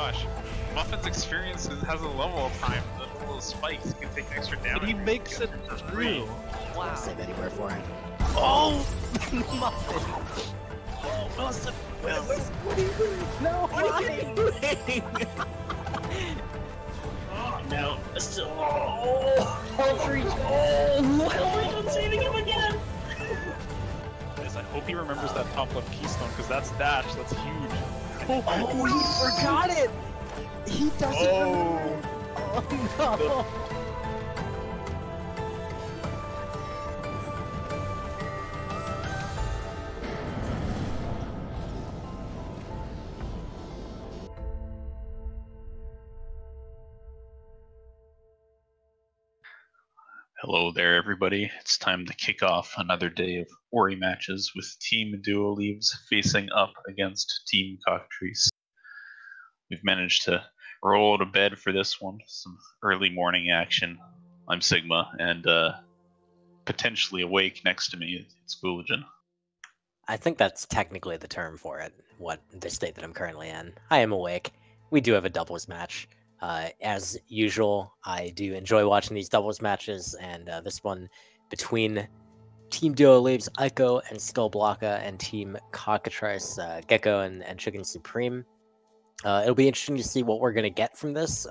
gosh. Muffin's experience has a level of time. The little spikes can take extra damage. But he makes it through. Wow. Don't save anywhere for him. Oh! Muffin! Oh, Wilson! Wilson! What are you doing? No! What are you doing? No, still. Oh! Health reach! Oh! Health reach! I'm saving him again! Guys, I hope he remembers that top left keystone, because that's dash. That's huge. Oh, he forgot it! He doesn't remember. Oh no! Hello there, everybody. It's time to kick off another day of Ori matches with Team Duo Leaves facing up against Team Cockatrice. We've managed to roll out of bed for this one. Some early morning action. I'm Sigma, and potentially awake next to me, it's Fooligen. I think that's technically the term for it, the state that I'm currently in. I am awake. We do have a doubles match. As usual, I do enjoy watching these doubles matches, and this one between Team Duo Leaves, Eiko and Skulblaka, and Team Cockatrice, Gecko and Chicken Supreme. It'll be interesting to see what we're going to get from this.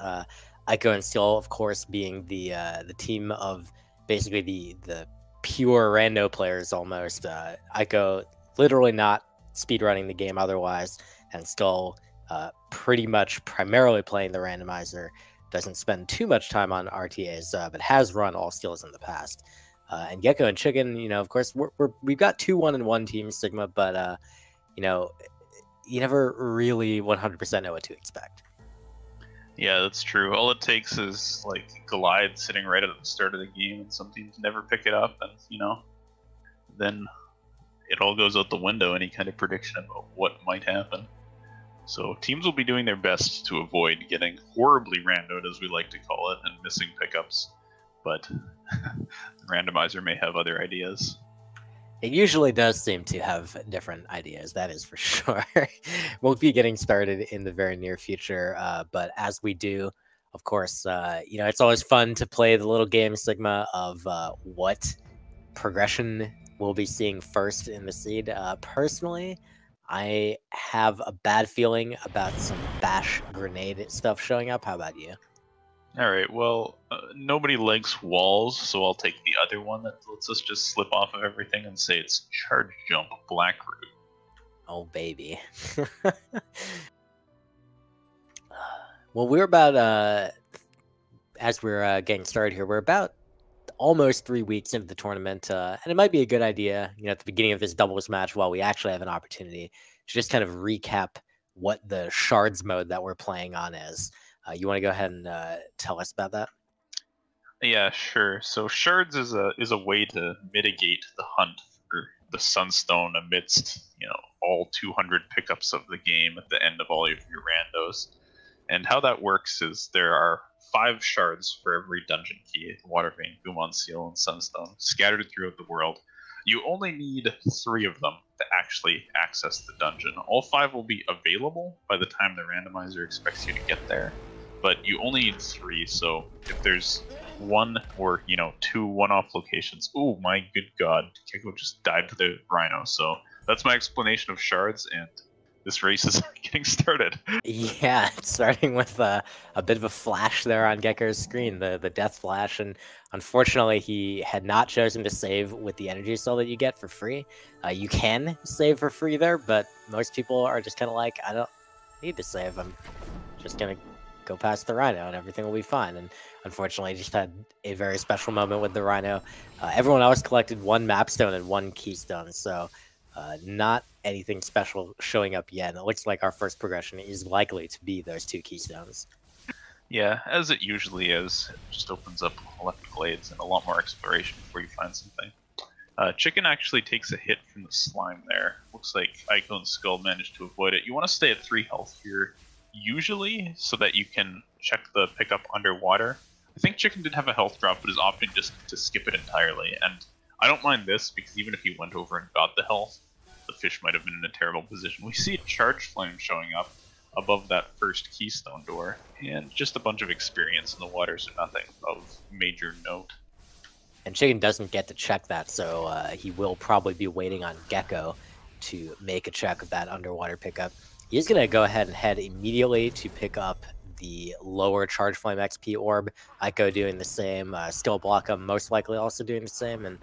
Eiko and Skull, of course, being the team of basically the pure rando players almost. Eiko literally not speedrunning the game otherwise, and Skull pretty much primarily playing the randomizer, doesn't spend too much time on RTAs, but has run all skills in the past. And Gecko and Chicken, you know, of course, we've got 2 1-1 teams, Sigma, but you know, you never really 100% know what to expect. Yeah, that's true. All it takes is like Glide sitting right at the start of the game, and some teams never pick it up, and you know, then it all goes out the window. Any kind of prediction about what might happen. So teams will be doing their best to avoid getting horribly randoed, as we like to call it, and missing pickups. But the randomizer may have other ideas. It usually does seem to have different ideas, that is for sure. We'll be getting started in the very near future, but as we do, of course, you know, it's always fun to play the little game, Sigma, of what progression we'll be seeing first in the seed. Personally, I have a bad feeling about some bash grenade stuff showing up. How about you? Alright, well, nobody likes walls, so I'll take the other one that lets us just slip off of everything and say it's Charge Jump Blackroot. Oh, baby. Well, we're about, as we're getting started here, we're about almost 3 weeks into the tournament, and it might be a good idea, you know, at the beginning of this doubles match, while we actually have an opportunity to just kind of recap what the shards mode that we're playing on is. You want to go ahead and tell us about that? Yeah, sure. So shards is a way to mitigate the hunt for the Sunstone amidst, you know, all 200 pickups of the game at the end of all of your randos. And how that works is there are 5 shards for every dungeon key: Watervein, Gumon Seal, and Sunstone, scattered throughout the world. You only need 3 of them to actually access the dungeon. All 5 will be available by the time the randomizer expects you to get there, but you only need 3, so if there's 1 or, you know, 2 one-off locations... Oh my good god, Keko just died to the Rhino, so that's my explanation of shards, and this race is getting started. Yeah, it's starting with a bit of a flash there on Gecko's screen, the death flash, and unfortunately he had not chosen to save with the energy cell that you get for free. You can save for free there, but most people are just kind of like, I don't need to save, I'm just going to go past the Rhino and everything will be fine. And unfortunately just had a very special moment with the Rhino. Everyone else collected 1 mapstone and 1 keystone, so not anything special showing up yet. And it looks like our first progression is likely to be those 2 keystones. Yeah, as it usually is. It just opens up left glades and a lot more exploration before you find something. Chicken actually takes a hit from the slime there. Looks like Eiko and Skull managed to avoid it. You want to stay at 3 health here, usually, so that you can check the pickup underwater. I think Chicken did have a health drop, but is opting just to skip it entirely. And I don't mind this, because even if he went over and got the health, the fish might have been in a terrible position. We see a Charge Flame showing up. above that first keystone door, and just a bunch of experience in the water, so nothing of major note. And Chicken doesn't get to check that, so he will probably be waiting on Gecko to make a check of that underwater pickup. He's going to go ahead and head immediately to pick up the lower Charge Flame XP orb. Eiko doing the same. Skulblaka most likely also doing the same, and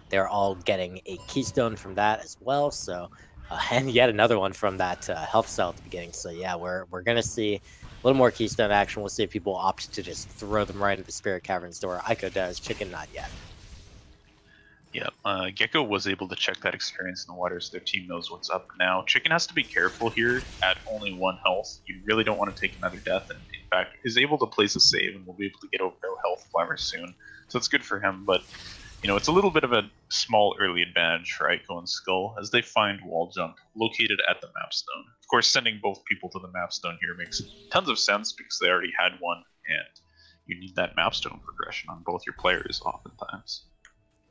they're all getting a keystone from that as well. So, and yet another one from that health cell at the beginning. So yeah, we're going to see a little more keystone action. We'll see if people opt to just throw them right into the Spirit Caverns door. Eiko does. Chicken not yet. Yeah, Gecko was able to check that experience in the water, so their team knows what's up now. Chicken has to be careful here at only 1 health. You really don't want to take another death, and in fact, is able to place a save and will be able to get over no health flavor soon. So it's good for him, but you know, it's a little bit of a small early advantage for Eiko and Skull as they find wall jump located at the mapstone. Of course, sending both people to the mapstone here makes tons of sense because they already had one, and you need that mapstone progression on both your players oftentimes.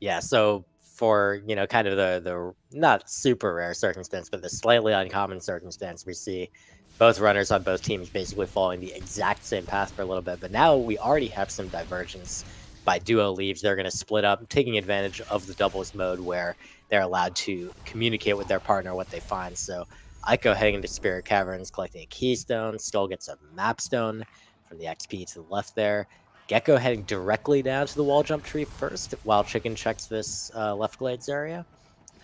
Yeah, so for, you know, kind of the not super rare circumstance, but the slightly uncommon circumstance, we see both runners on both teams basically following the exact same path for a little bit. But now we already have some divergence by duo leaves. They're going to split up, taking advantage of the doubles mode where they're allowed to communicate with their partner what they find. So Eiko heading into Spirit Caverns, collecting a keystone. Skull gets a mapstone from the XP to the left there. Gecko heading directly down to the wall jump tree first, while Chicken checks this left glades area,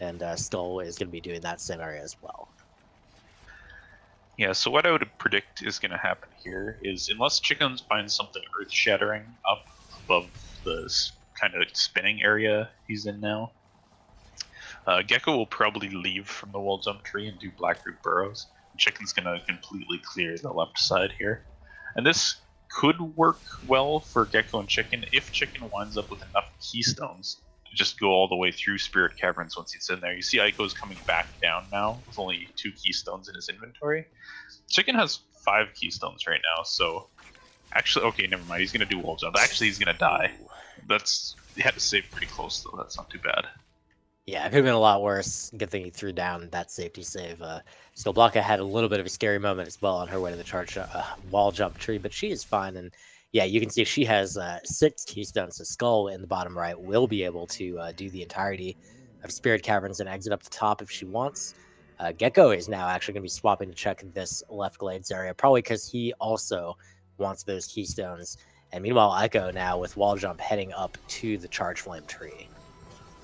and Skull is going to be doing that same area as well. Yeah, so what I would predict is going to happen here is, unless Chicken finds something earth-shattering up above the kind of spinning area he's in now, Gecko will probably leave from the wall jump tree and do Blackroot burrows. Chicken's going to completely clear the left side here. And this could work well for Gecko and Chicken if Chicken winds up with enough keystones to just go all the way through Spirit Caverns once he's in there. You see Eiko's coming back down now with only 2 keystones in his inventory. Chicken has 5 keystones right now, so actually, okay, never mind. He's going to do wall jump. Actually, he's going to die. He had to save pretty close, though. That's not too bad. Yeah, it could have been a lot worse. Good thing he threw down that safety save. Skulblaka had a little bit of a scary moment as well on her way to the charge wall jump tree, but she is fine. And yeah, you can see she has 6 keystones. So Skull in the bottom right will be able to do the entirety of Spirit Caverns and exit up the top if she wants. Gecko is now actually going to be swapping to check this left glades area, probably because he also wants those keystones. And meanwhile, Eiko now with wall jump heading up to the charge flame tree.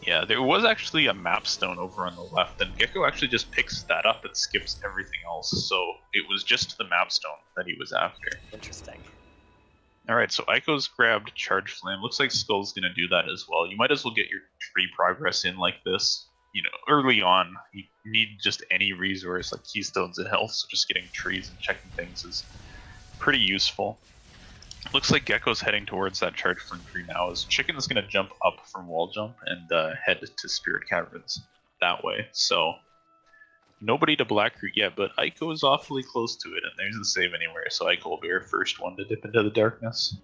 Yeah, there was actually a mapstone over on the left, and Gecko actually just picks that up and skips everything else, so it was just the mapstone that he was after. Interesting. Alright, so Eiko's grabbed Charge Flame. Looks like Skull's going to do that as well. You might as well get your tree progress in like this. You know, early on, you need just any resource like keystones and health, so just getting trees and checking things is pretty useful. Looks like Gecko's heading towards that Charge Flame tree now, as Chicken's going to jump up from wall jump and head to Spirit Caverns that way. So, nobody to Blackroot yet, but Eiko is awfully close to it, and there's a save anywhere, so Eiko will be our first one to dip into the darkness.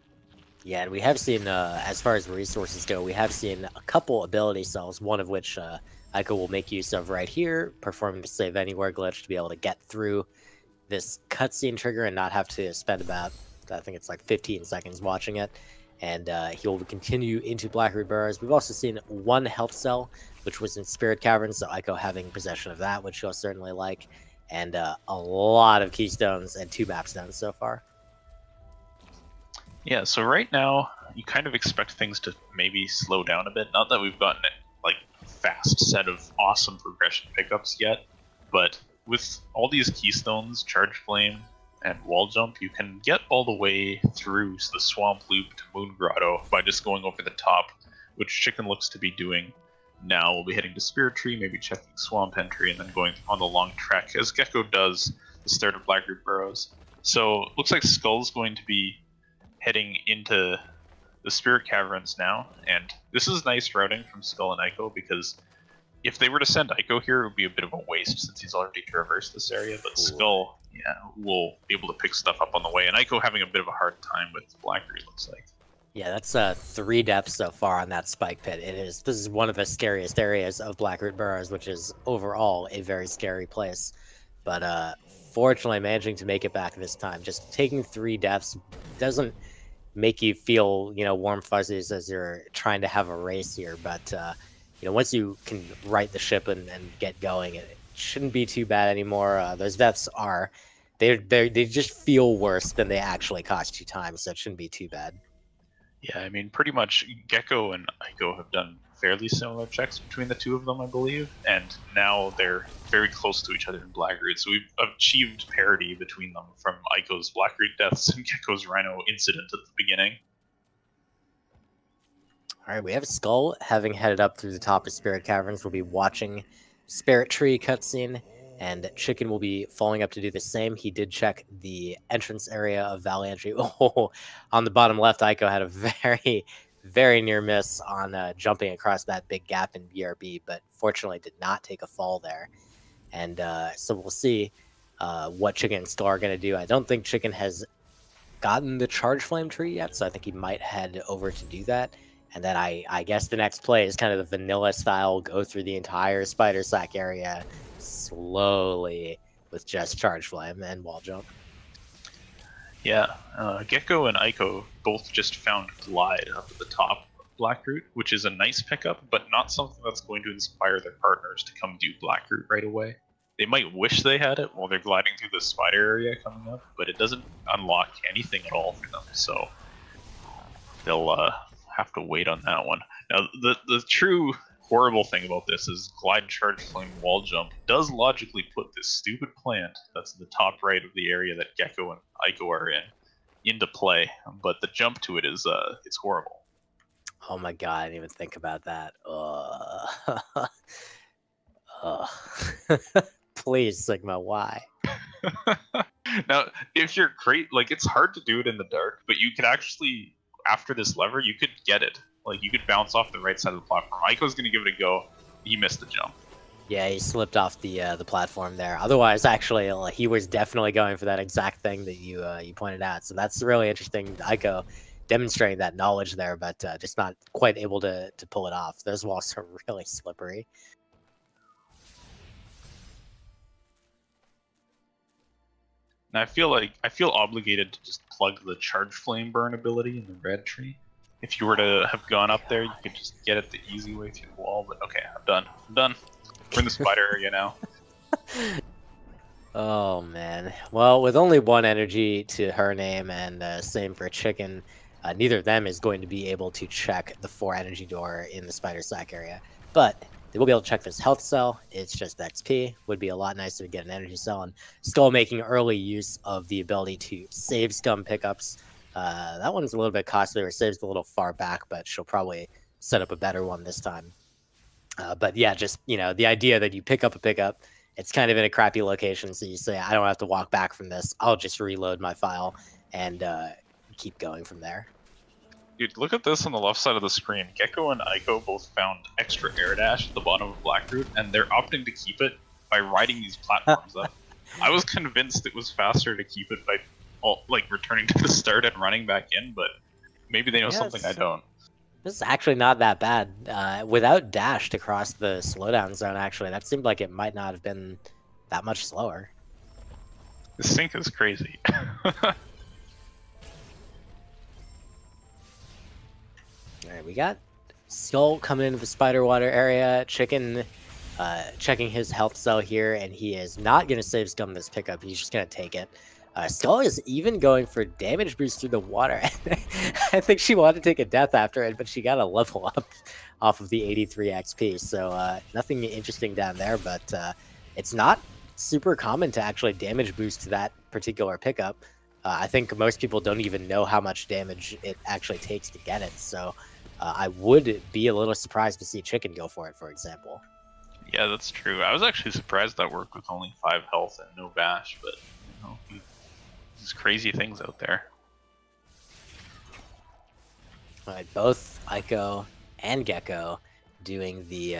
Yeah, and we have seen, as far as resources go, we have seen a couple ability cells, one of which Eiko will make use of right here, performing the Save Anywhere glitch to be able to get through this cutscene trigger and not have to spend about, I think it's like 15 seconds watching it. And he will continue into Blackroot Burrows. We've also seen 1 health cell, which was in Spirit Caverns, so Eiko having possession of that, which you'll certainly like. And a lot of keystones and 2 mapstones so far. Yeah, so right now, you kind of expect things to maybe slow down a bit. Not that we've gotten like fast set of awesome progression pickups yet, but with all these keystones, Charge Flame, and wall jump, you can get all the way through the swamp loop to Moon Grotto by just going over the top, which Chicken looks to be doing now. We'll be heading to Spirit Tree, maybe checking swamp entry, and then going on the long trek, as Gecko does the start of Blackroot Burrows. So looks like Skull's going to be heading into the Spirit Caverns now, and this is nice routing from Skull and Eiko, because if they were to send Eiko here, it would be a bit of a waste since he's already traversed this area, but Skull, yeah, will be able to pick stuff up on the way, and Eiko having a bit of a hard time with Blackroot, looks like. Yeah, that's 3 deaths so far on that spike pit. This is one of the scariest areas of Blackroot Burrows, which is overall a very scary place. But fortunately managing to make it back this time. Just taking 3 deaths doesn't make you feel, you know, warm fuzzies as you're trying to have a race here. But, you know, once you can right the ship and get going, it shouldn't be too bad anymore. Those deaths are, they just feel worse than they actually cost you time, so it shouldn't be too bad. Yeah, I mean, pretty much Gecko and Eiko have done fairly similar checks between the two of them, I believe, and now they're very close to each other in Blackroot, so we've achieved parity between them from Eiko's Blackroot deaths and Gecko's Rhino incident at the beginning. Alright, we have Skull having headed up through the top of Spirit Caverns. We'll be watching Spirit Tree cutscene, and Chicken will be following up to do the same. He did check the entrance area of Valley Entry. Oh, on the bottom left, Eiko had a very, very near miss on jumping across that big gap in BRB, but fortunately did not take a fall there. And so we'll see what Chicken and Skull are going to do. I don't think Chicken has gotten the Charge Flame tree yet, so I think he might head over to do that. And then I guess the next play is kind of the vanilla style, go through the entire Spider Sack area slowly with just Charge Flame and wall jump. Yeah, Gecko and Eiko both just found Glide up at the top of Blackroot, which is a nice pickup, but not something that's going to inspire their partners to come do Blackroot right away. They might wish they had it while they're gliding through the spider area coming up, but it doesn't unlock anything at all for them, so they'll have to wait on that one. Now, the true horrible thing about this is Glide, Charge Flame, Wall Jump does logically put this stupid plant that's in the top right of the area that Gecko and Eiko are in into play, but the jump to it is it's horrible. Oh my god, I didn't even think about that. Please, Sigma, why? Now, if you're great, like, it's hard to do it in the dark, but you could actually, after this lever, you could get it. Like, you could bounce off the right side of the platform. Eiko's gonna give it a go. He missed the jump. Yeah, he slipped off the platform there. Otherwise, actually, he was definitely going for that exact thing that you pointed out. So that's really interesting. Eiko demonstrating that knowledge there, but just not quite able to pull it off. Those walls are really slippery. And I feel obligated to just plug the Charge Flame burn ability in the red tree. If you were to have gone up there, you could just get it the easy way through the wall, but okay, I'm done. I'm done. We're in the spider area now. Oh, man. Well, with only 1 energy to her name, and same for Chicken, neither of them is going to be able to check the 4 energy door in the Spider Sack area. But they will be able to check this health cell. It's just XP. Would be a lot nicer to get an energy cell. And Skull making early use of the ability to save scum pickups. That one's a little bit costly, or saves a little far back, but she'll probably set up a better one this time. But yeah, just, you know, the idea that you pick up a pickup, it's kind of in a crappy location, so you say, I don't have to walk back from this. I'll just reload my file and keep going from there. Dude, look at this on the left side of the screen. Gecko and Eiko both found extra air dash at the bottom of Blackroot, and they're opting to keep it by riding these platforms up. I was convinced it was faster to keep it by returning to the start and running back in, but maybe they know something I don't. This is actually not that bad. Without dash to cross the slowdown zone, actually, that seemed like it might not have been that much slower. The sync is crazy. Alright, we got Skull coming into the spider water area. Chicken checking his health cell here, and he is not going to save scum this pickup. He's just going to take it. Skull is even going for damage boost through the water. I think she wanted to take a death after it, but she got a level up off of the 83 XP. So nothing interesting down there, but it's not super common to actually damage boost to that particular pickup. I think most people don't even know how much damage it actually takes to get it. So I would be a little surprised to see Chicken go for it, for example. Yeah, that's true. I was actually surprised that worked with only 5 health and no bash, but you know, there's crazy things out there. Alright, both Eiko and Gecko doing the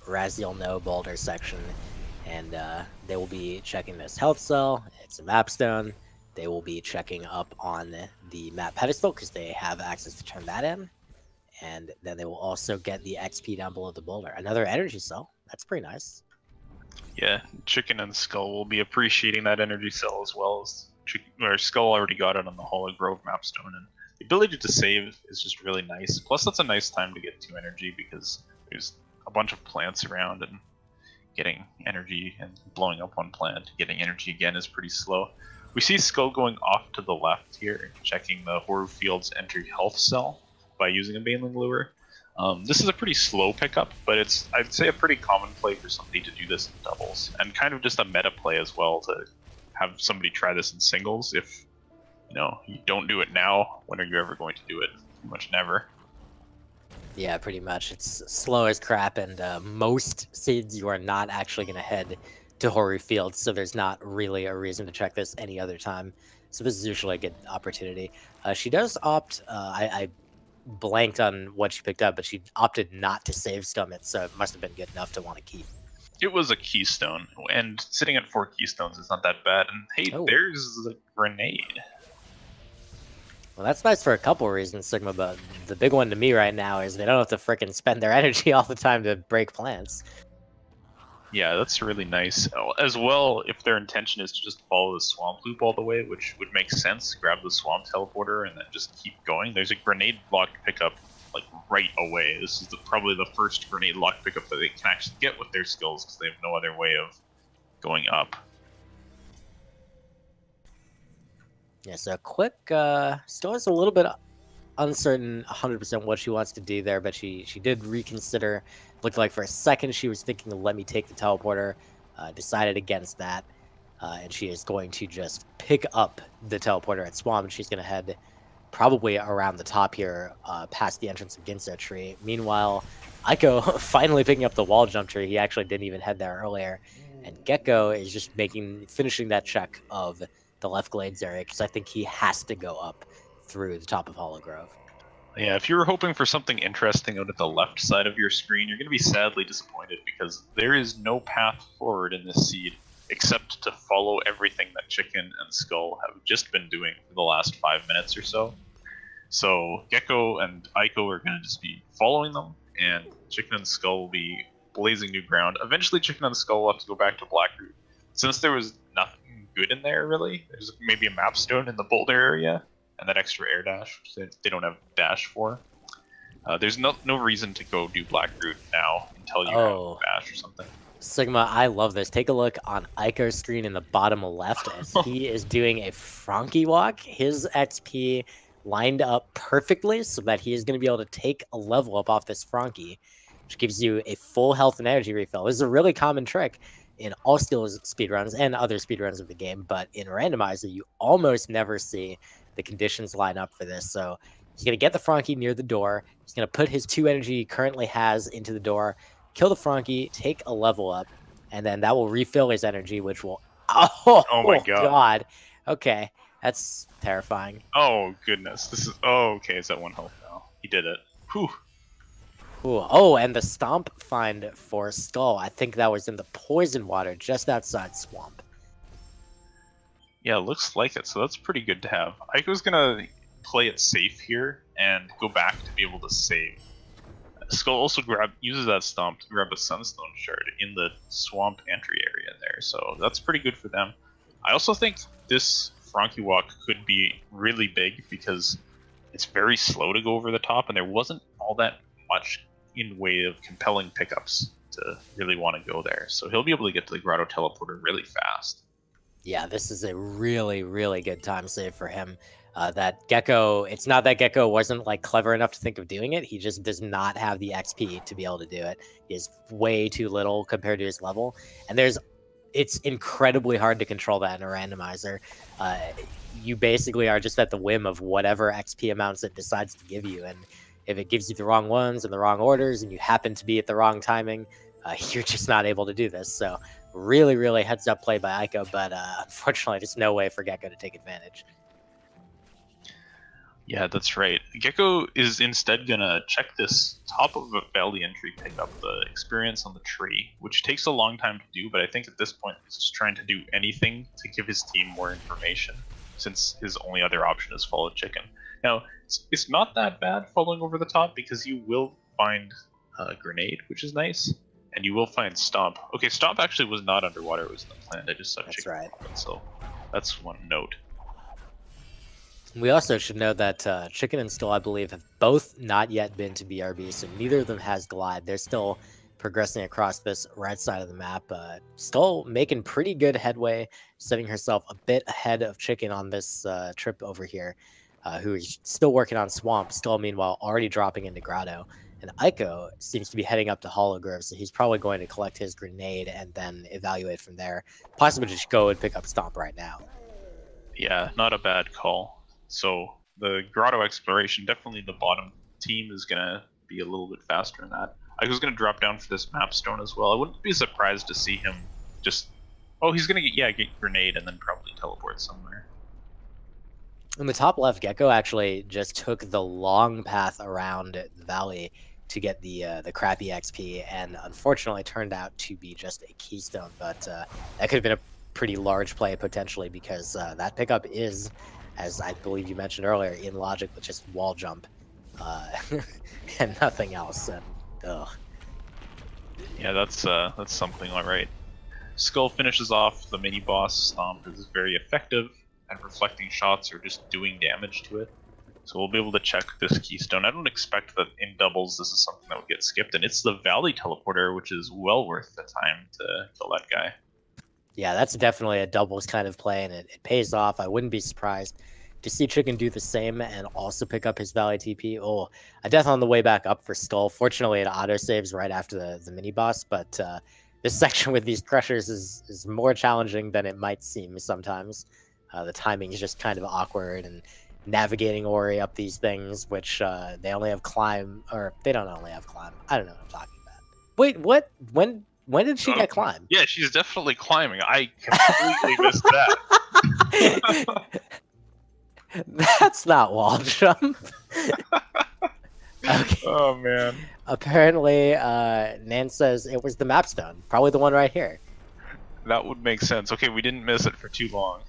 Raziel No Boulder section, and they will be checking this health cell. It's a map stone. They will be checking up on the map pedestal because they have access to turn that in. And then they will also get the XP down below the boulder. Another energy cell. That's pretty nice. Yeah, Chicken and Skull will be appreciating that energy cell as well as Skull already got it on the Hollow Grove mapstone, and the ability to save is just really nice. Plus, that's a nice time to get 2 energy because there's a bunch of plants around, and getting energy and blowing up one plant, getting energy again is pretty slow. We see Skull going off to the left here, checking the Horror Field's entry health cell by using a Baneling Lure. This is a pretty slow pickup, but it's, I'd say, a pretty common play for somebody to do this in doubles, and kind of just a meta play as well to have somebody try this in singles. If you don't do it now, when are you ever going to do it? Pretty much never. Yeah, pretty much. It's slow as crap, and most seeds you are not actually going to head to Horror Field, so there's not really a reason to check this any other time. So this is usually a good opportunity. She does opt, I blanked on what she picked up, but she opted not to save Stomach, so it must have been good enough to want to keep. It was a keystone, and sitting at 4 keystones is not that bad. And hey, there's the grenade. Well, that's nice for a couple of reasons, Sigma, but the big one to me right now is they don't have to frickin' spend their energy all the time to break plants. Yeah, that's really nice. As well, if their intention is to just follow the swamp loop all the way, which would make sense, grab the swamp teleporter and then just keep going. There's a grenade locked pickup like right away. This is probably the first grenade locked pickup that they can actually get with their skills because they have no other way of going up. Yeah, so quick, still is a little bit uncertain 100% what she wants to do there, but she did reconsider. Looked like for a second she was thinking of let me take the teleporter, decided against that, and she is going to just pick up the teleporter at Swamp, and she's going to head probably around the top here, past the entrance of Ginso Tree. Meanwhile, Eiko finally picking up the wall jump tree. He actually didn't even head there earlier, and Gecko is just finishing that check of the left glades area, because I think he has to go up through the top of Hollow Grove. Yeah, if you were hoping for something interesting out at the left side of your screen, you're going to be sadly disappointed because there is no path forward in this seed except to follow everything that Chicken and Skull have just been doing for the last 5 minutes or so. So Gecko and Eiko are going to just be following them, and Chicken and Skull will be blazing new ground. Eventually Chicken and Skull will have to go back to Blackroot. Since there was nothing good in there, really, there's maybe a map stone in the boulder area, and that extra air dash, which they don't have dash for. There's no reason to go do Blackroot now until you have dash or something. Sigma, I love this. Take a look on Eiko's screen in the bottom left as he is doing a Frankie walk. His XP lined up perfectly so that he is going to be able to take a level up off this Frankie, which gives you a full health and energy refill. This is a really common trick in all skills speedruns and other speedruns of the game, but in Randomizer, you almost never see the conditions line up for this. So he's going to get the Frankie near the door. He's going to put his 2 energy he currently has into the door, kill the Frankie, take a level up, and then that will refill his energy, which will... Oh my God. Okay, that's terrifying. Oh, goodness. This is... Oh, okay, it's at 1 health now. He did it. Whew. Ooh. Oh, and the Stomp find for Skull. I think that was in the poison water just outside Swamp. Yeah, looks like it, so that's pretty good to have. Eiko's gonna play it safe here and go back to be able to save. Skull also uses that Stomp to grab a Sunstone Shard in the swamp entry area there, so that's pretty good for them. I also think this Frankie walk could be really big because it's very slow to go over the top, and there wasn't all that much in way of compelling pickups to really want to go there. So he'll be able to get to the Grotto Teleporter really fast. Yeah, this is a really, really good time save for him. That Gecko, it's not that Gecko wasn't like clever enough to think of doing it. He just does not have the XP to be able to do it. He is way too little compared to his level. And it's incredibly hard to control that in a randomizer. You basically are just at the whim of whatever XP amounts it decides to give you. And if it gives you the wrong ones and the wrong orders and you happen to be at the wrong timing, you're just not able to do this. So really, really heads up play by Eiko, but unfortunately there's no way for Gecko to take advantage. Yeah, that's right. Gecko is instead gonna check this top of a valley entry, pick up the experience on the tree, which takes a long time to do, but I think at this point he's just trying to do anything to give his team more information, since his only other option is follow Chicken. Now, it's not that bad following over the top, because you will find a grenade, which is nice, And you will find Stomp. Okay, Stomp actually was not underwater, it was in the plant. I just saw That's Chicken right. pop it, so that's one note. We also should know that Chicken and Skull, I believe, have both not yet been to BRB, so neither of them has Glide. They're still progressing across this right side of the map. Skull making pretty good headway, setting herself a bit ahead of Chicken on this trip over here, who is still working on Swamp. Skull, meanwhile, already dropping into Grotto. And Eiko seems to be heading up to Hollow Grove, so he's probably going to collect his grenade and then evaluate from there. Possibly just go and pick up Stomp right now. Yeah, not a bad call. So the Grotto exploration, definitely the bottom team is going to be a little bit faster than that. I was going to drop down for this map stone as well. I wouldn't be surprised to see him just... Oh, he's going to get grenade and then probably teleport somewhere. In the top left, Gecko actually just took the long path around the valley to get the crappy XP, and unfortunately turned out to be just a keystone. But that could have been a pretty large play potentially, because that pickup is, as I believe you mentioned earlier, in logic with just wall jump and nothing else. And yeah, that's something, all right. Skull finishes off the mini boss. Stomp is very effective at reflecting shots or just doing damage to it. So we'll be able to check this keystone. I don't expect that in doubles this is something that would get skipped, and it's the Valley teleporter, which is well worth the time to kill that guy. Yeah, that's definitely a doubles kind of play, and it pays off. I wouldn't be surprised to see Chicken do the same and also pick up his Valley TP. Oh, a death on the way back up for Skull. Fortunately, it auto-saves right after the mini-boss, but this section with these crushers is more challenging than it might seem sometimes. The timing is just kind of awkward, and navigating Ori up these things, which they only have climb, or they don't only have climb. I don't know what I'm talking about. Wait, what? When did she get climb? Yeah, she's definitely climbing. I completely missed that. That's not wall jump. Okay. Oh, man. Apparently, Nan says it was the map stone. Probably the one right here. That would make sense. Okay, we didn't miss it for too long.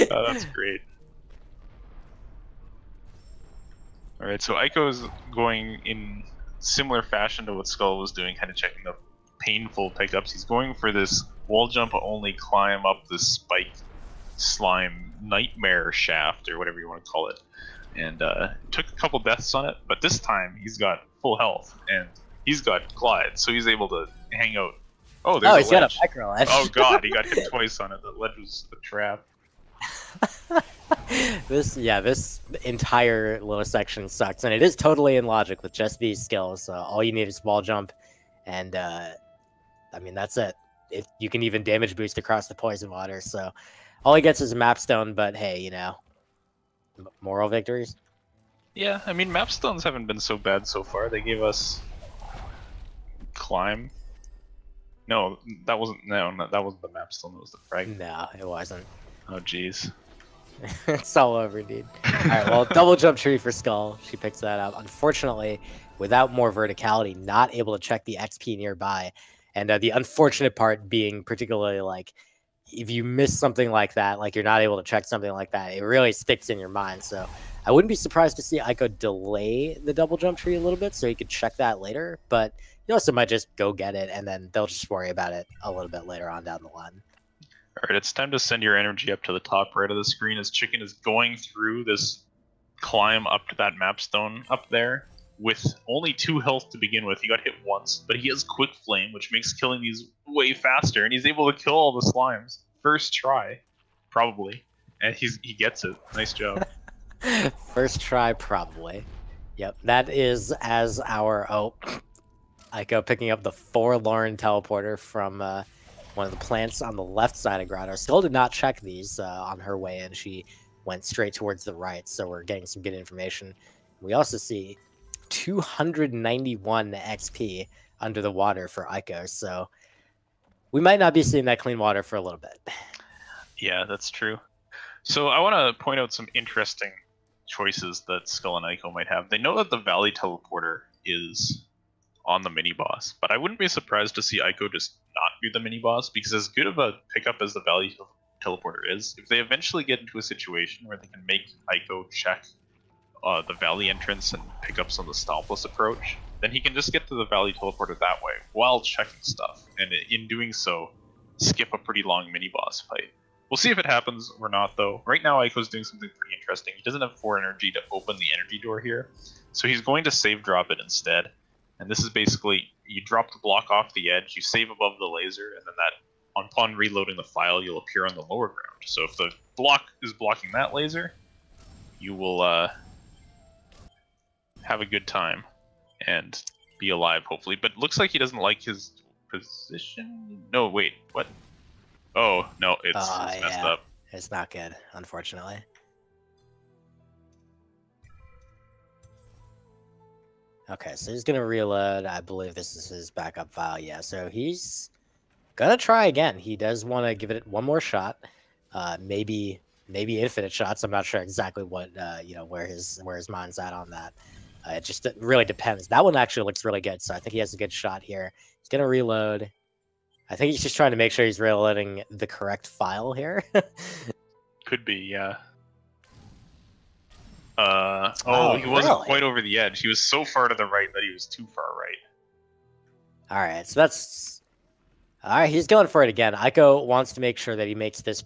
That's great. Alright, so Eiko's going in similar fashion to what Skull was doing, kind of checking the painful pickups. He's going for this wall jump only climb up this spike slime nightmare shaft, or whatever you want to call it. And took a couple deaths on it, but this time he's got full health, and he's got glide, so he's able to hang out. Oh, there's he's got a micro ledge. Oh god, he got hit twice on it. The ledge was a trap. This entire little section sucks, and it is totally in logic with just these skills. All you need is wall jump, and I mean that's it. You can even damage boost across the poison water, so all he gets is a map stone. But hey, you know, moral victories. Yeah, I mean map stones haven't been so bad so far. They gave us climb. No, that wasn't. No, that wasn't the map stone. That was the frag. No, it wasn't. Oh jeez. It's all over, dude. Alright, well, double jump tree for Skull. She picks that up. Unfortunately, without more verticality, not able to check the XP nearby. And the unfortunate part being particularly, like, if you miss something like that, like you're not able to check something like that, it really sticks in your mind. So I wouldn't be surprised to see Eiko delay the double jump tree a little bit so he could check that later. But you also might just go get it, and then they'll just worry about it a little bit later on down the line. Alright, it's time to send your energy up to the top right of the screen as Chicken is going through this climb up to that map stone up there with only 2 health to begin with. He got hit once, but he has Quick Flame, which makes killing these way faster, and he's able to kill all the slimes. First try, probably. And he gets it. Nice job. First try, probably. Yep, that is as our... Oh, Eiko picking up the forlorn teleporter from... one of the plants on the left side of Grotto. Skull did not check these on her way in. She went straight towards the right, so we're getting some good information. We also see 291 XP under the water for Eiko, so we might not be seeing that clean water for a little bit. Yeah, that's true. So I want to point out some interesting choices that Skull and Eiko might have. They know that the Valley teleporter is on the mini-boss, but I wouldn't be surprised to see Eiko just not do the mini-boss, because as good of a pickup as the Valley teleporter is, if they eventually get into a situation where they can make Eiko check the Valley entrance and pick up some of the Stompless approach, then he can just get to the Valley Teleporter that way while checking stuff, and in doing so, skip a pretty long mini-boss fight. We'll see if it happens or not, though. Right now, Eiko's doing something pretty interesting. He doesn't have 4 energy to open the energy door here, so he's going to save drop it instead. And this is basically, you drop the block off the edge, you save above the laser, and then that, upon reloading the file, you'll appear on the lower ground. So if the block is blocking that laser, you will have a good time and be alive, hopefully. But looks like he doesn't like his position? No, wait, what? Oh, no, it's messed up. It's not good, unfortunately. Okay, so he's going to reload. I believe this is his backup file. Yeah, so he's going to try again. He does want to give it one more shot. Maybe infinite shots. I'm not sure exactly what, where his mind's at on that. It really depends. That one actually looks really good, so I think he has a good shot here. He's going to reload. I think he's just trying to make sure he's reloading the correct file here. Could be, yeah. He wasn't quite over the edge. He was so far to the right that he was too far right. Alright, so that's... Alright, he's going for it again. Eiko wants to make sure that he makes this...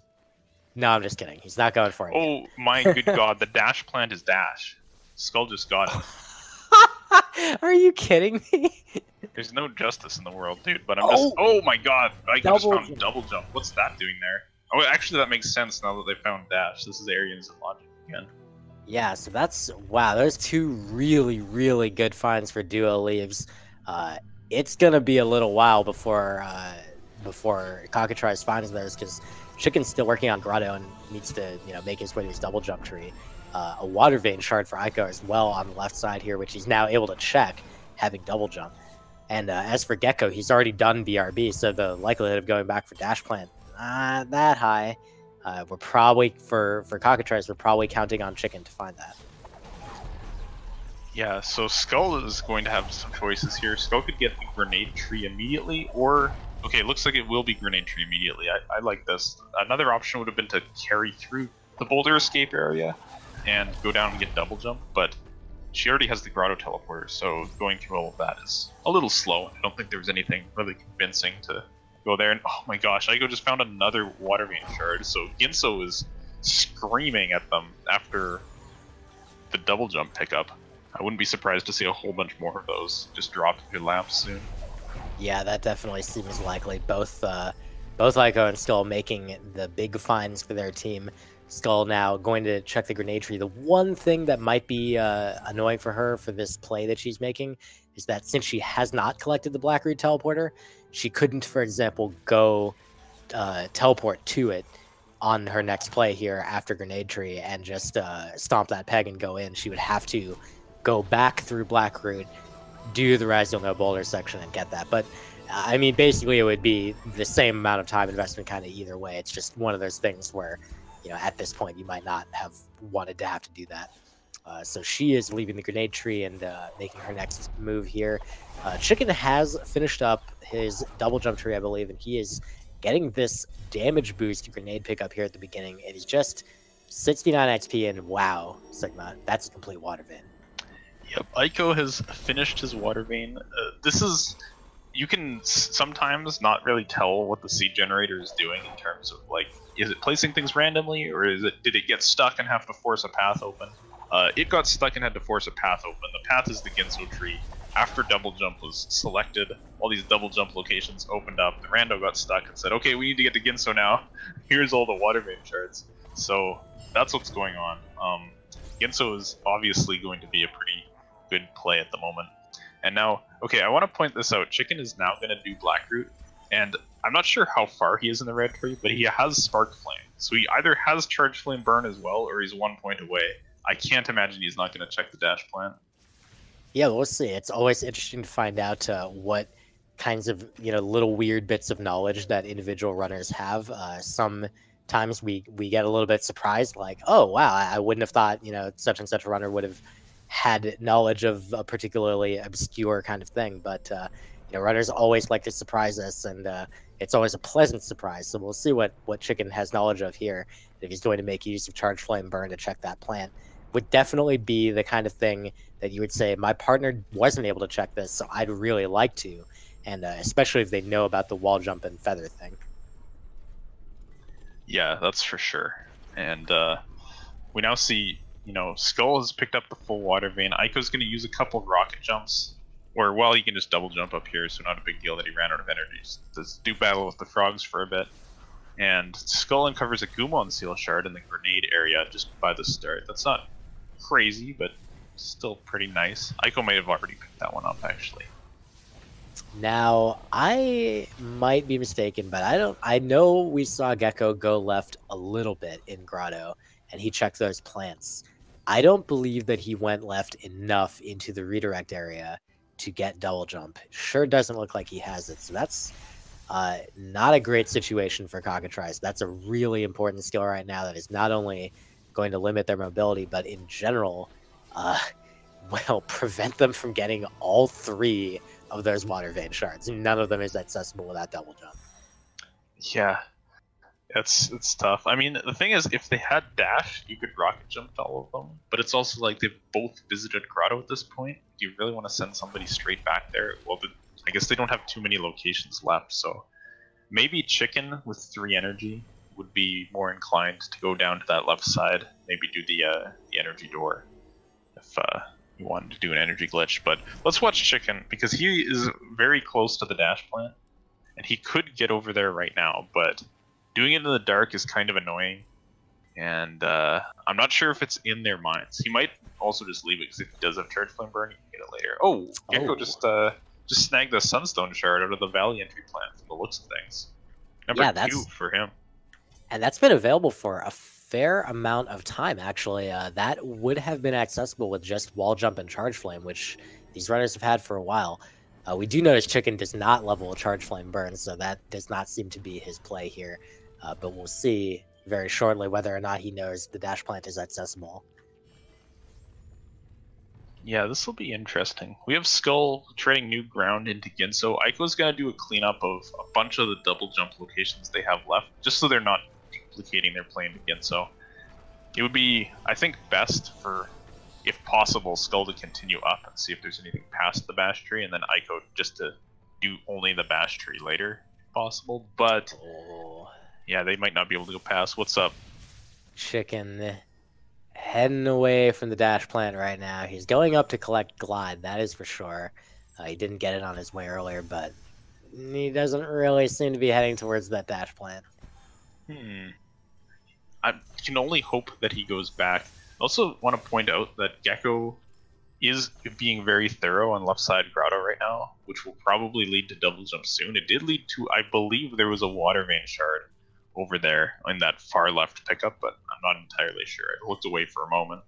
No, I'm just kidding. He's not going for it again. My good god, the dash plant is dash. Skull just got it. Are you kidding me? There's no justice in the world, dude, but I'm just... Oh my god, I just found double jump. What's that doing there? Oh, actually, that makes sense now that they found dash. This is Arians and Logic again. Yeah, so that's... Wow, those two really, really good finds for duo leaves. It's going to be a little while before Cockatrice finds those, because Chicken's still working on Grotto and needs to, make his way to his double jump tree. A water vein shard for Eiko as well on the left side here, which he's now able to check, having double jump. And as for Gecko, he's already done BRB, so the likelihood of going back for dash plant not that high. We're probably for Cockatrice, we're probably counting on Chicken to find that. Yeah, so Skull is going to have some choices here. Skull could get the grenade tree immediately, or okay, it looks like it will be grenade tree immediately. I like this. Another option would have been to carry through the boulder escape area and go down and get double jump, but she already has the Grotto teleporter, so going through all of that is a little slow. I don't think there was anything really convincing to go there. And oh my gosh, Eiko just found another water vein shard, so Ginso is screaming at them after the double jump pickup. I wouldn't be surprised to see a whole bunch more of those just drop in your laps soon. Yeah, that definitely seems likely. Both Eiko and Skull making the big finds for their team. Skull now going to check the grenade tree. The one thing that might be annoying for her for this play that she's making is that since she has not collected the Blackroot teleporter, she couldn't, for example, go teleport to it on her next play here after grenade tree and just stomp that peg and go in. She would have to go back through Blackroot, do the Rise You'll Know Boulder section and get that. But I mean, basically it would be the same amount of time investment kind of either way. It's just one of those things where, at this point, you might not have wanted to have to do that. So she is leaving the grenade tree and making her next move here. Chicken has finished up his double jump tree, I believe, and he is getting this damage boost grenade pickup here at the beginning. It is just 69 XP, and wow, Sigma, that's a complete water vein. Yep, Eiko has finished his water vein. This is... You can sometimes not really tell what the seed generator is doing in terms of, like, is it placing things randomly, or did it get stuck and have to force a path open? It got stuck and had to force a path open. The path is the Ginso tree. After double jump was selected, all these double jump locations opened up. The rando got stuck and said, okay, we need to get to Ginso now. Here's all the water vein shards. So that's what's going on. Ginso is obviously going to be a pretty good play at the moment. And now, okay, I want to point this out. Chicken is now going to do Blackroot, and I'm not sure how far he is in the red tree, but he has Spark Flame. So he either has Charge Flame Burn as well, or he's 1 point away. I can't imagine he's not going to check the dash plant. Yeah, we'll see. It's always interesting to find out what kinds of little weird bits of knowledge that individual runners have. Sometimes we get a little bit surprised, like, oh wow, I wouldn't have thought such and such a runner would have had knowledge of a particularly obscure kind of thing. But runners always like to surprise us, and it's always a pleasant surprise. So we'll see what Chicken has knowledge of here. If he's going to make use of Charge Flame Burn to check that plant. would definitely be the kind of thing that you would say, my partner wasn't able to check this, so I'd really like to. And especially if they know about the wall jump and feather thing. Yeah, that's for sure. And we now see, Skull has picked up the full water vein. Eiko's going to use a couple rocket jumps, or well, he can just double jump up here, so not a big deal that he ran out of energy. Just do battle with the frogs for a bit. And Skull uncovers a Gumon Seal Shard in the grenade area just by the start. That's not crazy, but still pretty nice. Eiko may have already picked that one up, actually. Now, I might be mistaken, but I know we saw Gecko go left a little bit in Grotto, and he checked those plants. I don't believe that he went left enough into the redirect area to get double jump. Sure doesn't look like he has it, so that's not a great situation for Cockatrice. That's a really important skill right now that is not only going to limit their mobility, but in general, well, prevent them from getting all 3 of those water vein shards. None of them is accessible without double jump. Yeah, it's tough. I mean, the thing is, if they had dash, you could rocket jump to all of them, but it's also like they've both visited Grotto at this point. Do you really want to send somebody straight back there? Well, I guess they don't have too many locations left, so maybe Chicken with 3 energy would be more inclined to go down to that left side, maybe do the energy door if you wanted to do an energy glitch. But let's watch Chicken, because he is very close to the dash plant, and he could get over there right now, but doing it in the dark is kind of annoying, and I'm not sure if it's in their minds. He might also just leave it, because if he does have Charge Flame Burn, you can get it later. Oh, Gecko just snagged the Sunstone Shard out of the Valley entry plant from the looks of things. Number 2 for him. And that's been available for a fair amount of time, actually. That would have been accessible with just Wall Jump and Charge Flame, which these runners have had for a while. We do notice Chicken does not level a Charge Flame Burn, so that does not seem to be his play here. But we'll see very shortly whether or not he knows the dash plant is accessible. Yeah, this will be interesting. We have Skull trading new ground into Ginso. Eiko's going to do a cleanup of a bunch of the double jump locations they have left, just so they're not duplicating their play into Ginso. It would be, I think, best for, if possible, Skull to continue up and see if there's anything past the bash tree, and then Eiko just to do only the bash tree later, if possible. But, yeah, they might not be able to go past. What's up? Chicken heading away from the dash plant right now. He's going up to collect Glide, that is for sure. He didn't get it on his way earlier, but he doesn't really seem to be heading towards that dash plant. I can only hope that he goes back. I also want to point out that Gecko is being very thorough on left side Grotto right now, which will probably lead to double jump soon. It did lead to, I believe there was a water vein shard over there in that far left pickup, but I'm not entirely sure. I looked away for a moment.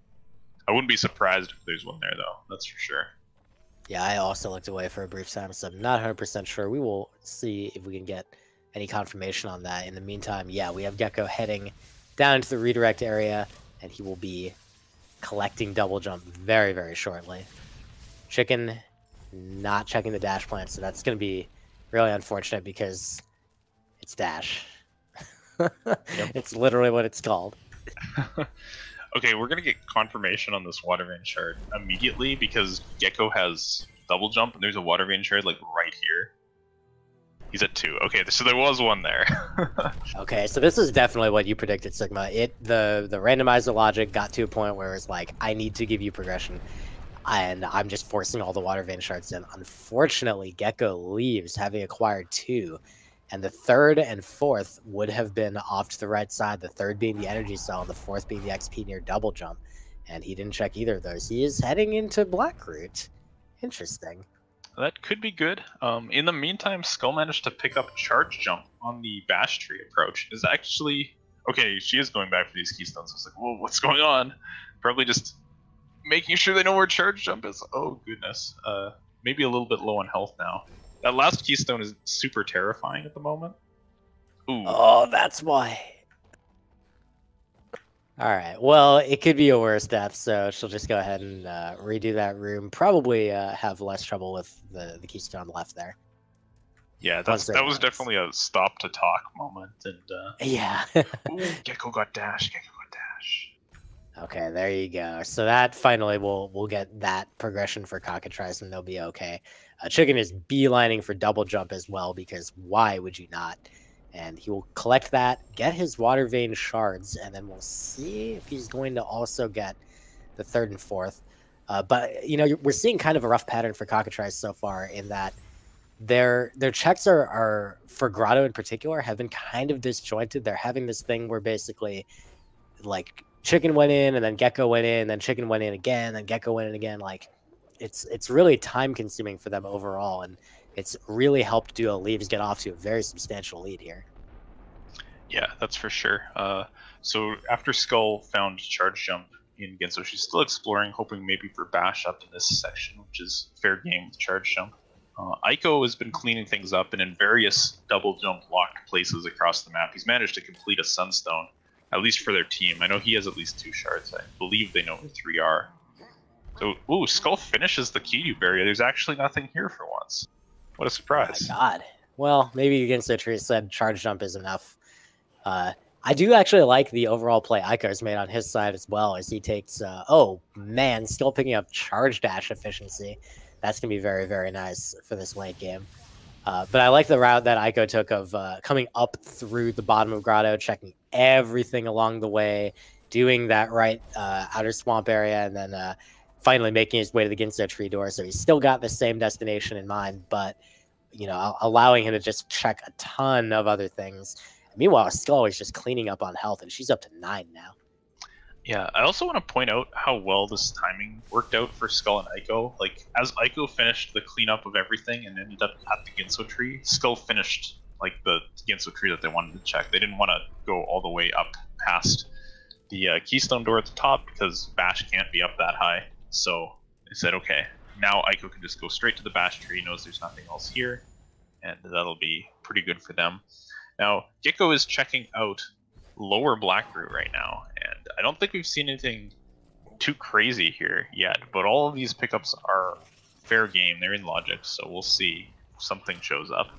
I wouldn't be surprised if there's one there, though. That's for sure. Yeah, I also looked away for a brief time, so I'm not 100% sure. We will see if we can get any confirmation on that. In the meantime, yeah, we have Gecko heading down to the redirect area, and he will be collecting double jump very, very shortly. Chicken not checking the dash plant, so that's going to be really unfortunate because it's dash. It's literally what it's called. Okay, we're going to get confirmation on this water vein shard immediately because Gecko has double jump, and there's a water vein shard like right here. He's at 2. Okay, so there was one there. Okay, so this is definitely what you predicted, Sigma. The randomizer logic got to a point where it's like, I need to give you progression, and I'm just forcing all the water vein shards in. Unfortunately, Gecko leaves, having acquired 2, and the 3rd and 4th would have been off to the right side, the 3rd being the energy cell, and the 4th being the XP near double jump, and he didn't check either of those. He is heading into Blackroot. Interesting. That could be good. In the meantime, Skull managed to pick up Charge Jump on the Bash Tree approach. Is actually... Okay, she is going back for these keystones. I was like, whoa, what's going on? Probably just making sure they know where Charge Jump is. Oh, goodness. Maybe a little bit low on health now. That last keystone is super terrifying at the moment. Ooh. Oh, that's why. Alright, well, it could be a worse death, so she'll just go ahead and redo that room. Probably have less trouble with the keystone left there. Yeah, that was definitely a stop to talk moment. And yeah. Ooh, Gecko got dash, Gecko got dash. Okay, there you go. So that finally we'll get that progression for Cockatrice and they'll be okay. Chicken is beelining for double jump as well because why would you not? And he will collect that, get his water vein shards, and then we'll see if he's going to also get the third and fourth. But you know, we're seeing kind of a rough pattern for Cockatrice so far in that their checks are for Grotto in particular have been kind of disjointed. They're having this thing where basically like Chicken went in and then Gecko went in, then Chicken went in again, then Gecko went in again. Like it's really time consuming for them overall, and it's really helped Duo Leaves get off to a very substantial lead here. Yeah, that's for sure. So after Skull found charge jump in Genso, she's still exploring, hoping maybe for bash up in this section, which is fair game with charge jump. Eiko has been cleaning things up, and in various double jump locked places across the map, he's managed to complete a Sunstone, at least for their team. I know he has at least 2 shards. I believe they know where 3 are. So, ooh, Skull finishes the Kiyu barrier. There's actually nothing here for once. What a surprise. Oh my god. Well, maybe against the tree said charge jump is enough. I do actually like the overall play Eiko's made on his side as well, as he takes, oh man, still picking up charge dash efficiency. That's going to be very, very nice for this late game. But I like the route that Eiko took of coming up through the bottom of Grotto, checking everything along the way, doing that right outer swamp area, and then finally making his way to the Ginso tree door. So he's still got the same destination in mind, but you know, allowing him to just check a ton of other things. Meanwhile, Skull is just cleaning up on health, and she's up to 9 now. Yeah, I also want to point out how well this timing worked out for Skull and Eiko. Like, as Eiko finished the cleanup of everything and ended up at the Ginso tree, Skull finished, like, the Ginso tree that they wanted to check. They didn't want to go all the way up past the Keystone door at the top because Bash can't be up that high. So they said, okay, now Eiko can just go straight to the Bash tree, knows there's nothing else here, and that'll be pretty good for them. Now, Gecko is checking out lower Blackroot right now, and I don't think we've seen anything too crazy here yet, but all of these pickups are fair game. They're in logic, so we'll see if something shows up.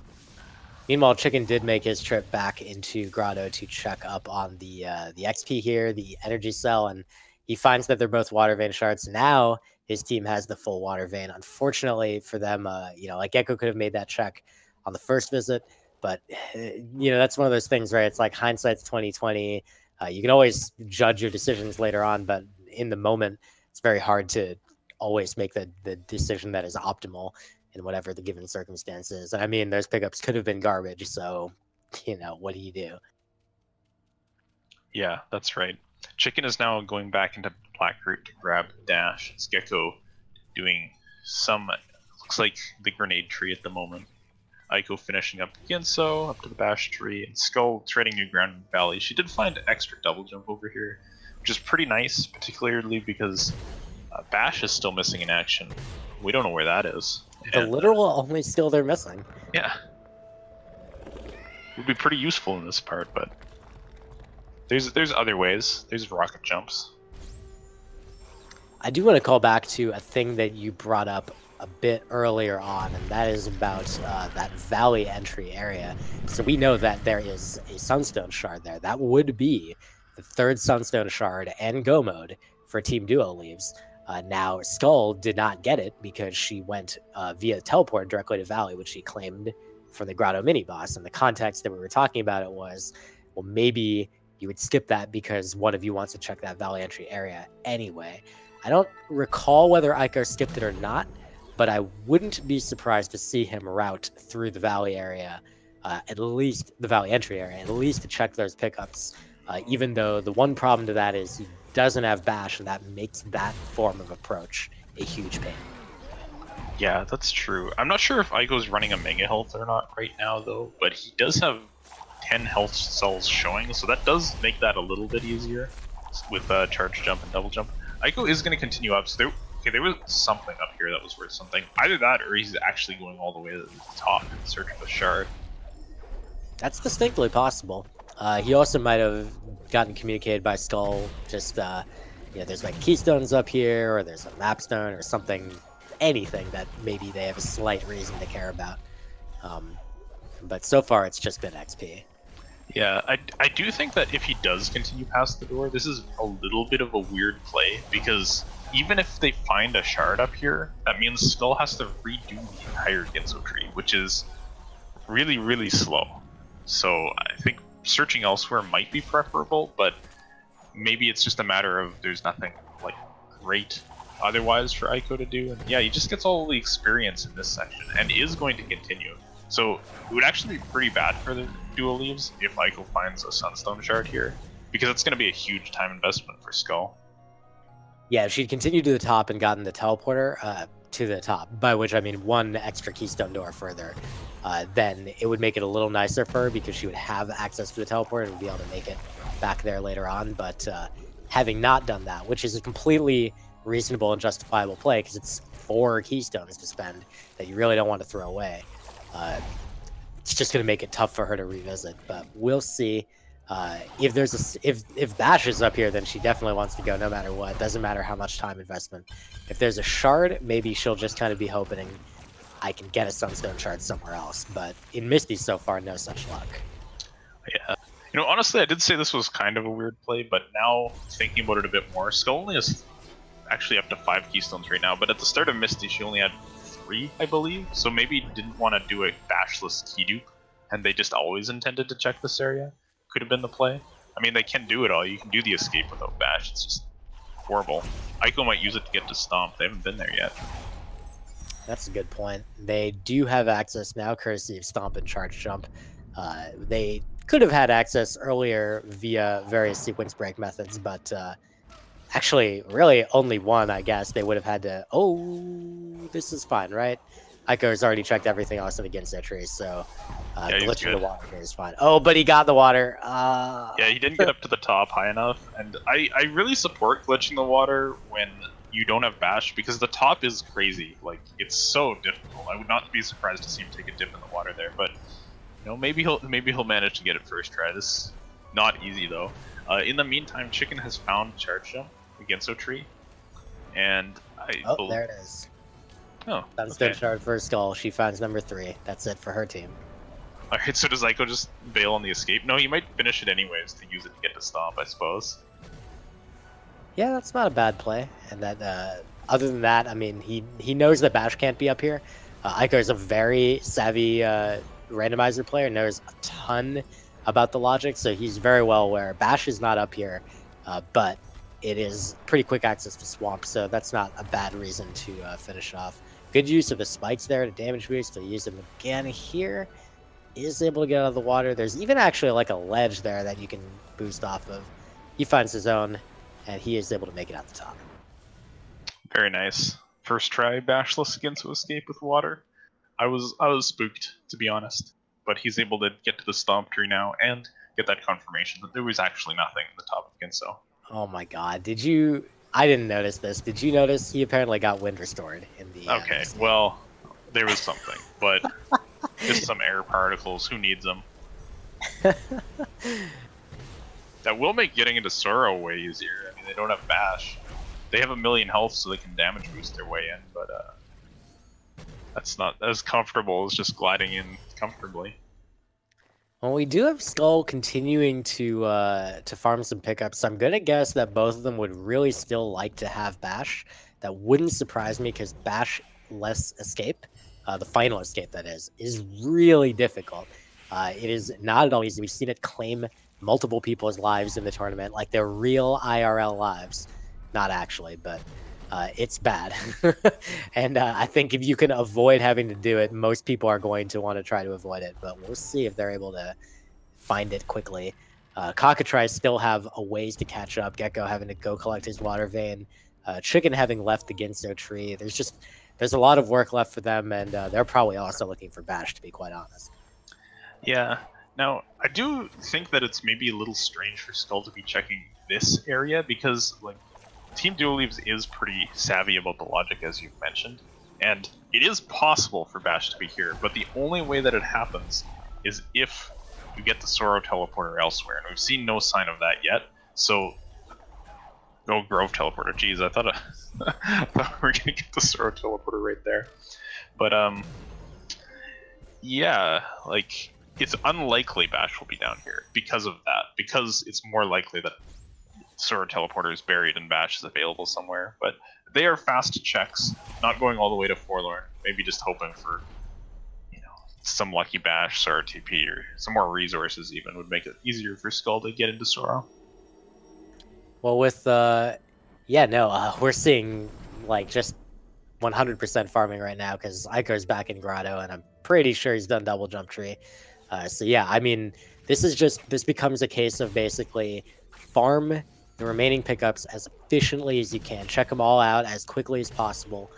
Meanwhile, Chicken did make his trip back into Grotto to check up on the XP here, the energy cell, and he finds that they're both water vein shards. Now his team has the full water vein. Unfortunately for them, you know, like Gecko could have made that check on the first visit, but you know, that's one of those things, right? It's like hindsight's 2020. You can always judge your decisions later on, but in the moment, it's very hard to always make the decision that is optimal in whatever the given circumstances. I mean, those pickups could have been garbage, so you know, what do you do? Yeah, that's right. Chicken is now going back into Blackroot to grab Dash. It's Gecko doing some, looks like the grenade tree at the moment. Eiko finishing up Ginso, up to the Bash tree, and Skull treading new ground in the valley. She did find an extra double jump over here, which is pretty nice, particularly because Bash is still missing in action. We don't know where that is. The literal only skill they're missing. Yeah. Would be pretty useful in this part, but there's other ways. There's rocket jumps. I do want to call back to a thing that you brought up a bit earlier on, and that is about that valley entry area. So we know that there is a Sunstone shard there. That would be the 3rd Sunstone shard and go mode for Team Duo Leaves. Now, Skull did not get it because she went via teleport directly to Valley, which she claimed for the Grotto mini-boss. And the context that we were talking about it was, well, maybe you would skip that because one of you wants to check that Valley entry area anyway. I don't recall whether Eiko skipped it or not, but I wouldn't be surprised to see him route through the Valley area, at least the Valley entry area, at least to check those pickups, even though the one problem to that is he doesn't have Bash, and that makes that form of approach a huge pain. Yeah, that's true. I'm not sure if Eiko's running a Mega Health or not right now, though, but he does have 10 health cells showing, so that does make that a little bit easier with charge jump and double jump. Eiko is going to continue up, so there was something up here that was worth something. Either that, or he's actually going all the way to the top in search of a shard. That's distinctly possible. He also might have gotten communicated by Skull, just, you know, there's like keystones up here, or there's a mapstone, or something, anything that maybe they have a slight reason to care about. But so far, it's just been XP. Yeah, I do think that if he does continue past the door, this is a little bit of a weird play, because even if they find a shard up here, that means Skull has to redo the entire Ginso tree, which is really, really slow. So I think searching elsewhere might be preferable, but maybe it's just a matter of there's nothing like great otherwise for Eiko to do. And yeah, he just gets all the experience in this section and is going to continue. So it would actually be pretty bad for the dual leaves if Eiko finds a Sunstone shard here, because it's going to be a huge time investment for Skull. Yeah, if she'd continued to the top and gotten the teleporter to the top, by which I mean one extra keystone door further, then it would make it a little nicer for her because she would have access to the teleporter and would be able to make it back there later on. But having not done that, which is a completely reasonable and justifiable play because it's 4 keystones to spend that you really don't want to throw away, it's just going to make it tough for her to revisit. But we'll see. If there's if Bash is up here, then she definitely wants to go no matter what. Doesn't matter how much time investment. If there's a shard, maybe she'll just kind of be hoping I can get a Sunstone shard somewhere else. But in Misty so far, no such luck. Yeah. You know, honestly, I did say this was kind of a weird play, but now thinking about it a bit more, Skull only has actually up to 5 keystones right now, but at the start of Misty, she only had 3, I believe. So maybe didn't want to do a bashless key dupe, and they just always intended to check this area. Could have been the play. I mean, they can do it all. You can do the escape without bash. It's just horrible. Eiko might use it to get to stomp. They haven't been there yet. That's a good point. They do have access now, courtesy of stomp and charge jump. They could have had access earlier via various sequence break methods, but actually, really only one, I guess. They would have had to... Oh, this is fine, right? Eiko has already checked everything else in the Ginso tree, so yeah, glitching the water here is fine. Oh, but he got the water. Yeah, he didn't get up to the top high enough, and I really support glitching the water when you don't have bash, because the top is crazy. Like, it's so difficult. I would not be surprised to see him take a dip in the water there, but you know, maybe he'll manage to get it first try. This is not easy though. In the meantime, Chicken has found charge jump, the Ginso tree, and there it is. Oh, Sunstone okay. shard for Skull. She finds number 3. That's it for her team. Alright, so does Eiko just bail on the escape? No, he might finish it anyways to use it to get to stomp, I suppose. Yeah, that's not a bad play. And that, other than that, I mean, he knows that Bash can't be up here. Eiko is a very savvy randomizer player, knows a ton about the logic, so he's very well aware. Bash is not up here, but it is pretty quick access to Swamp, so that's not a bad reason to finish off. Good use of the spikes there to damage boost. To use them again here. Is able to get out of the water. There's even actually like a ledge there that you can boost off of. He finds his own, and he is able to make it out the top. Very nice. First try bashless Ginso escape with water. I was spooked, to be honest, but he's able to get to the stomp tree now and get that confirmation that there was actually nothing in the top of Ginso. Oh my god! Did you? I didn't notice this. Did you notice he apparently got wind restored in the? Okay, well, there was something, but just some air particles. Who needs them? That will make getting into Sorrow way easier. I mean, they don't have bash. They have 1,000,000 health, so they can damage boost their way in, but that's not as comfortable as just gliding in comfortably. Well, we do have Skull continuing to farm some pickups. So I'm gonna guess that both of them would really still like to have bash. That wouldn't surprise me because bash less escape, the final escape that is really difficult. It is not at all easy. We've seen it claim multiple people's lives in the tournament, like they're real IRL lives. Not actually, but it's bad. And I think if you can avoid having to do it, most people are going to want to try to avoid it, but we'll see if they're able to find it quickly. Cockatrice still have a ways to catch up. Gecko having to go collect his water vein. Chicken having left the Ginso tree. There's a lot of work left for them, and they're probably also looking for bash, to be quite honest. Yeah. Now, I do think that it's maybe a little strange for Skull to be checking this area, because like Team Dual Leaves is pretty savvy about the logic, as you've mentioned, and it is possible for Bash to be here, but the only way that it happens is if you get the Sorrow Teleporter elsewhere, and we've seen no sign of that yet, so... Oh, Grove Teleporter, jeez, I thought we were gonna get the Sorrow Teleporter right there. But, yeah, like, it's unlikely Bash will be down here because of that. Because it's more likely that Sora Teleporter is buried and Bash is available somewhere. But they are fast checks, not going all the way to Forlorn. Maybe just hoping for, you know, some lucky Bash, Sora TP, or some more resources even would make it easier for Skull to get into Sora. Well, with yeah, no, we're seeing like just 100% farming right now because Eiko's back in Grotto, and I'm pretty sure he's done double jump tree. So yeah, I mean, this becomes a case of basically farm the remaining pickups as efficiently as you can, check them all out as quickly as possible.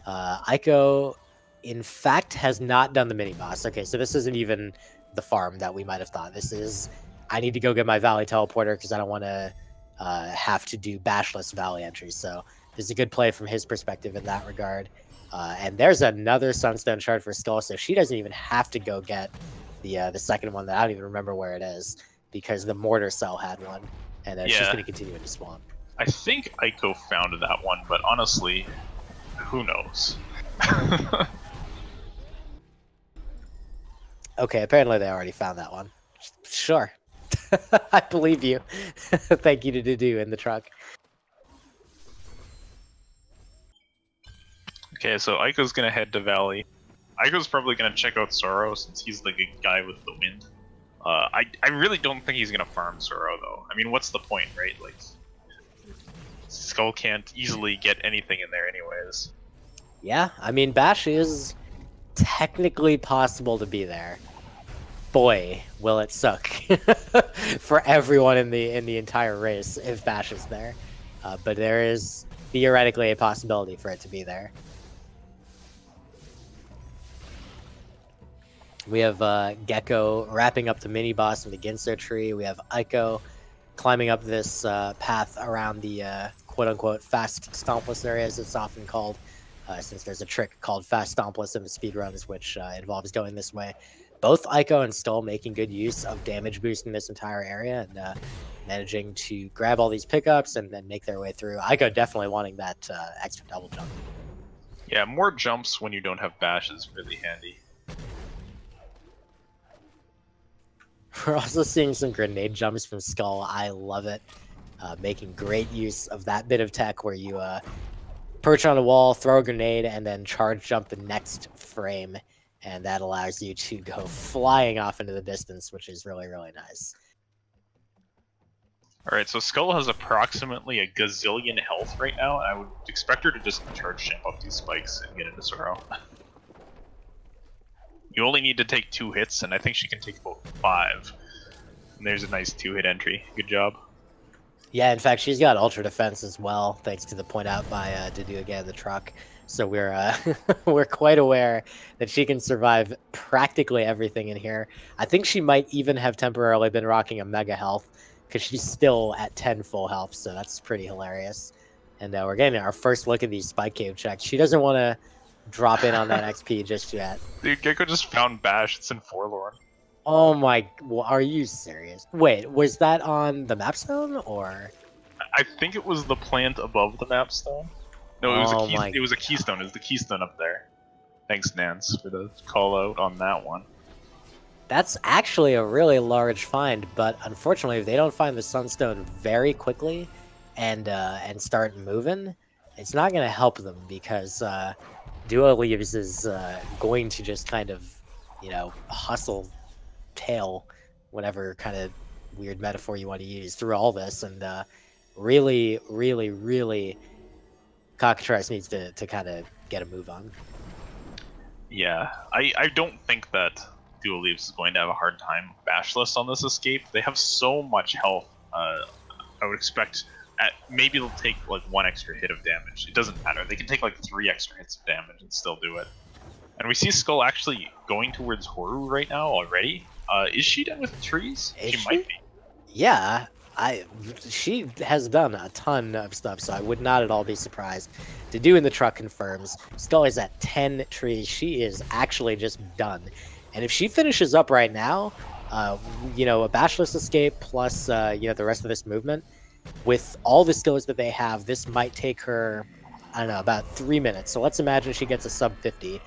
Eiko, in fact, has not done the mini boss. Okay, so this isn't even the farm that we might have thought. This is, I need to go get my Valley Teleporter because I don't want to have to do bashless Valley entries. So this is a good play from his perspective in that regard. And there's another Sunstone shard for Skull, so she doesn't even have to go get the second one that I don't even remember where it is because the mortar cell had one, and she's going to continue into Swamp. I think Eiko found that one, but honestly, who knows? Okay, apparently they already found that one. Sure. I believe you. Thank you to Dudu in the truck. Okay, so Eiko's gonna head to Valley. Eiko's probably gonna check out Soro since he's the good guy with the wind. I really don't think he's gonna farm Soro though. I mean, what's the point, right? Like, Skull can't easily get anything in there anyways. Yeah, I mean, Bash is technically possible to be there. Boy, will it suck for everyone in the entire race if Bash is there. But there is theoretically a possibility for it to be there. We have Gecko wrapping up the mini boss of the Ginso tree. We have Eiko climbing up this path around the quote-unquote fast stompless area, as it's often called, since there's a trick called fast stompless in the speedruns, which involves going this way. Both Eiko and Skull making good use of damage boosting this entire area and managing to grab all these pickups and then make their way through. Eiko definitely wanting that extra double jump. Yeah, more jumps when you don't have Bash is really handy. We're also seeing some grenade jumps from Skull. I love it. Making great use of that bit of tech where you perch on a wall, throw a grenade, and then charge jump the next frame. And that allows you to go flying off into the distance, which is really, really nice. Alright, so Skull has approximately a gazillion health right now, and I would expect her to just charge jump up these spikes and get into Soro. You only need to take 2 hits, and I think she can take about 5. And there's a nice 2-hit entry. Good job. Yeah, in fact, she's got Ultra Defense as well, thanks to the point out by Dudu again, the truck. So we're we're quite aware that she can survive practically everything in here. I think she might even have temporarily been rocking a mega health because she's still at 10 full health, so that's pretty hilarious. And we're getting our first look at these Spike Cave checks. She doesn't want to drop in on that XP just yet. Dude, Gecko just found Bash. It's in Forlorn. Oh my, well, are you serious? Wait, was that on the mapstone or? I think it was the plant above the mapstone. No, it was a keystone. It was the keystone up there. Thanks, Nance, for the call out on that one. That's actually a really large find, but unfortunately, if they don't find the Sunstone very quickly and start moving, it's not going to help them because Duo Leaves is going to just kind of, you know, hustle tail, whatever kind of weird metaphor you want to use, through all this, and really, really, really, Cockatrice needs to kind of get a move on. Yeah, I don't think that Dual Leaves is going to have a hard time bashless on this escape. They have so much health. I would expect maybe they'll take like 1 extra hit of damage. It doesn't matter. They can take like 3 extra hits of damage and still do it. And we see Skull actually going towards Horu right now already. Is she done with trees? She might be. Yeah, she has done a ton of stuff, so I would not at all be surprised. To do in the truck confirms. Skull is at 10 trees. She is actually just done. And if she finishes up right now, you know, a bashless escape plus, you know, the rest of this movement, with all the skills that they have, this might take her, I don't know, about 3 minutes. So let's imagine she gets a sub 50.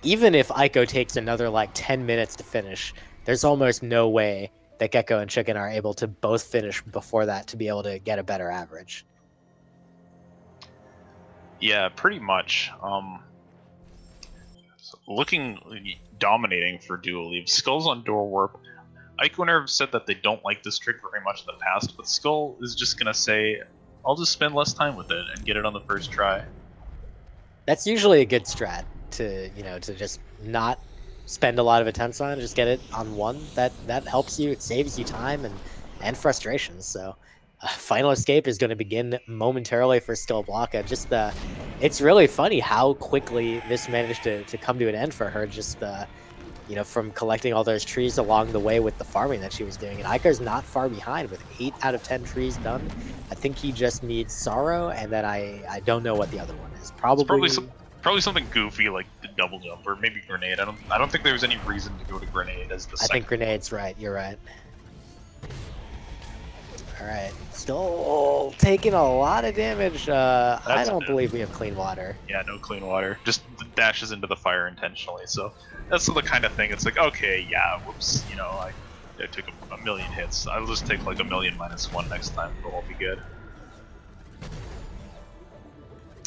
even if Eiko takes another like 10 minutes to finish, there's almost no way that Gecko and Chicken are able to both finish before that to be able to get a better average. Yeah, pretty much. Looking dominating for Dual Leave. Skull's on Door Warp. Eiko Nerve said that they don't like this trick very much in the past, but Skull is just gonna say, I'll just spend less time with it and get it on the first try. That's usually a good strat to, to just not spend a lot of attempts on it, just get it on one. That helps you, it saves you time and frustration. So Final Escape is going to begin momentarily for Skulblaka. Just it's really funny how quickly this managed to come to an end for her. Just from collecting all those trees along the way with the farming that she was doing. And Eiko's not far behind with 8 out of 10 trees done. I think he just needs Sorrow, and then I don't know what the other one is. Probably something goofy like the double jump or maybe grenade. I don't think there's any reason to go to grenade as the second. I think grenade's right. You're right. All right, still taking a lot of damage. I don't believe we have clean water. Yeah, no clean water. Just dashes into the fire intentionally. So that's the kind of thing. It's like, okay, yeah, whoops. I took a million hits. I'll just take like a million -1 next time. It'll all be good.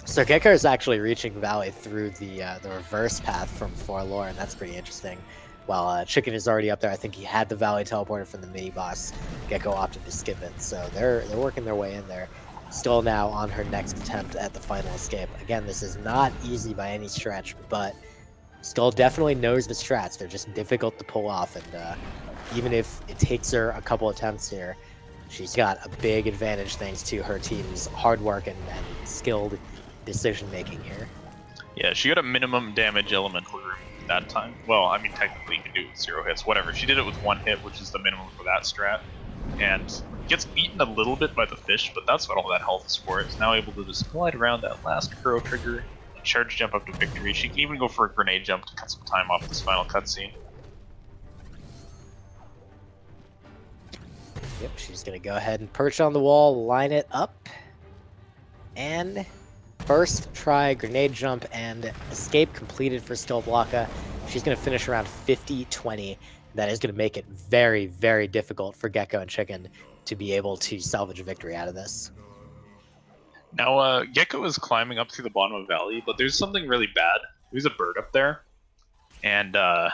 So Gecko is actually reaching Valley through the reverse path from Forlorn. That's pretty interesting. While Chicken is already up there, I think he had the Valley teleporter from the mini boss. Gecko opted to skip it, so they're working their way in there. Still now on her next attempt at the Final Escape. Again, this is not easy by any stretch, but Skull definitely knows the strats. They're just difficult to pull off, and even if it takes her a couple attempts here, she's got a big advantage thanks to her team's hard work and skilled decision making here. Yeah, she got a minimum damage elemental room that time. Well, I mean, technically you can do it with 0 hits, whatever. She did it with 1 hit, which is the minimum for that strat, and gets eaten a little bit by the fish, but that's what all that health is for. It's now able to just glide around that last Kuro trigger, and charge jump up to victory. She can even go for a grenade jump to cut some time off this final cutscene. Yep, she's gonna go ahead and perch on the wall, line it up, and first try, grenade jump, and escape completed for Skulblaka. She's going to finish around 50-20. That is going to make it very, very difficult for Gecko and Chicken to be able to salvage a victory out of this. Now, Gecko is climbing up through the bottom of the valley, but there's something really bad. There's a bird up there, and I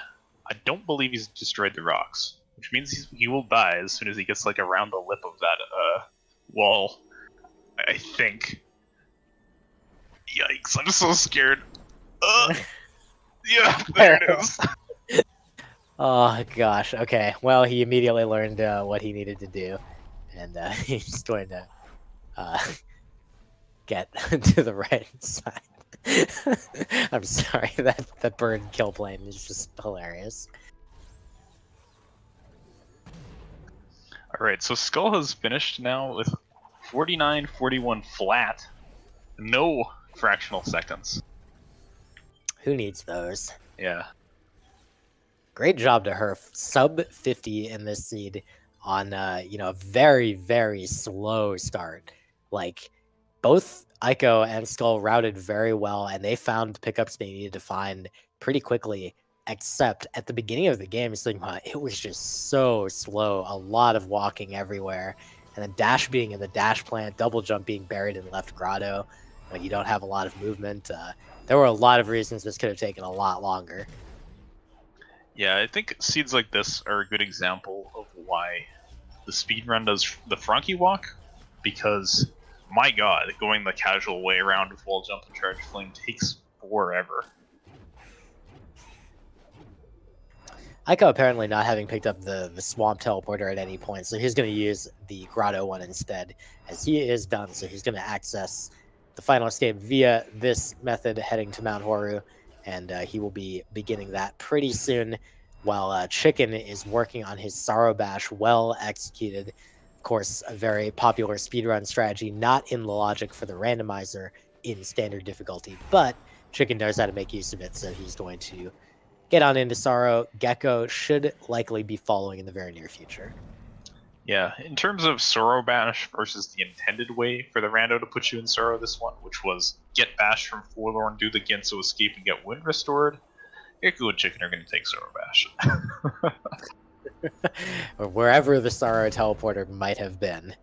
don't believe he's destroyed the rocks, which means he will die as soon as he gets like around the lip of that wall, I think. Yikes, I'm so scared. Yeah, there it is. Oh, gosh. Okay, well, he immediately learned what he needed to do, and he's going to get to the right side. I'm sorry, that bird kill plane is just hilarious. Alright, so Skull has finished now with 49-41 flat. No fractional seconds. Who needs those? Yeah. Great job to her. Sub 50 in this seed on a very, very slow start. Like, both Eiko and Skull routed very well, and they found the pickups they needed to find pretty quickly, except at the beginning of the game, it was just so slow. A lot of walking everywhere. And then dash being in the dash plant, double jump being buried in left grotto. When you don't have a lot of movement. There were a lot of reasons this could have taken a lot longer. Yeah, I think seeds like this are a good example of why the speedrun does the Frankie walk, because, my god, going the casual way around with wall jump and charge flame takes forever. Eiko apparently not having picked up the swamp teleporter at any point, so he's going to use the grotto one instead, as he is done, so he's going to access the Final Escape via this method heading to Mount Horu, and he will be beginning that pretty soon, while Chicken is working on his Sorrow Bash, well executed. Of course, a very popular speedrun strategy, not in the logic for the randomizer in standard difficulty, but Chicken knows how to make use of it, so he's going to get on into Sorrow. Gecko should likely be following in the very near future. Yeah, in terms of Sorrow Bash versus the intended way for the rando to put you in Sorrow this one, which was get Bash from Forlorn, do the Genso escape, and get Wind restored, Gecko and Chicken are going to take Sorrow Bash. Or wherever the Sorrow teleporter might have been.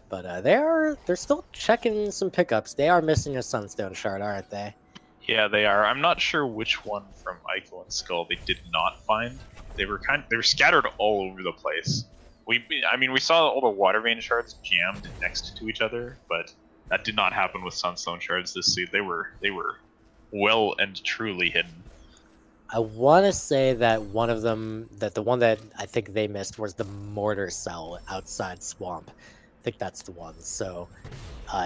But they're still checking some pickups. They are missing a Sunstone shard, aren't they? Yeah, they are. I'm not sure which one from Eiko and Skull they did not find. They were scattered all over the place. We saw all the water vein shards jammed next to each other, but that did not happen with Sunstone shards this seed. They were well and truly hidden. I want to say that one of them, that the one that I think they missed was the mortar cell outside Swamp. I think that's the one. So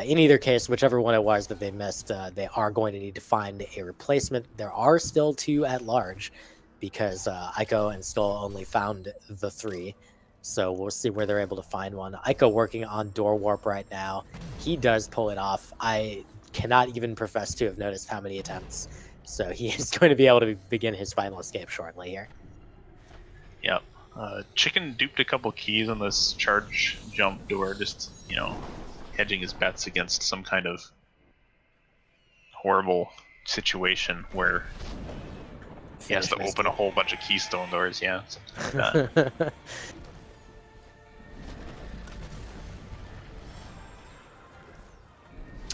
in either case, whichever one it was that they missed, they are going to need to find a replacement. There are still 2 at large because Eiko and Skull only found the 3. So we'll see where they're able to find one. Eiko working on Door Warp right now. He does pull it off. I cannot even profess to have noticed how many attempts. So he is going to be able to begin his final escape shortly here. Yep. Chicken duped a couple keys on this charge jump door, just, hedging his bets against some kind of horrible situation where he has to open a whole bunch of keystone doors, yeah, something like that.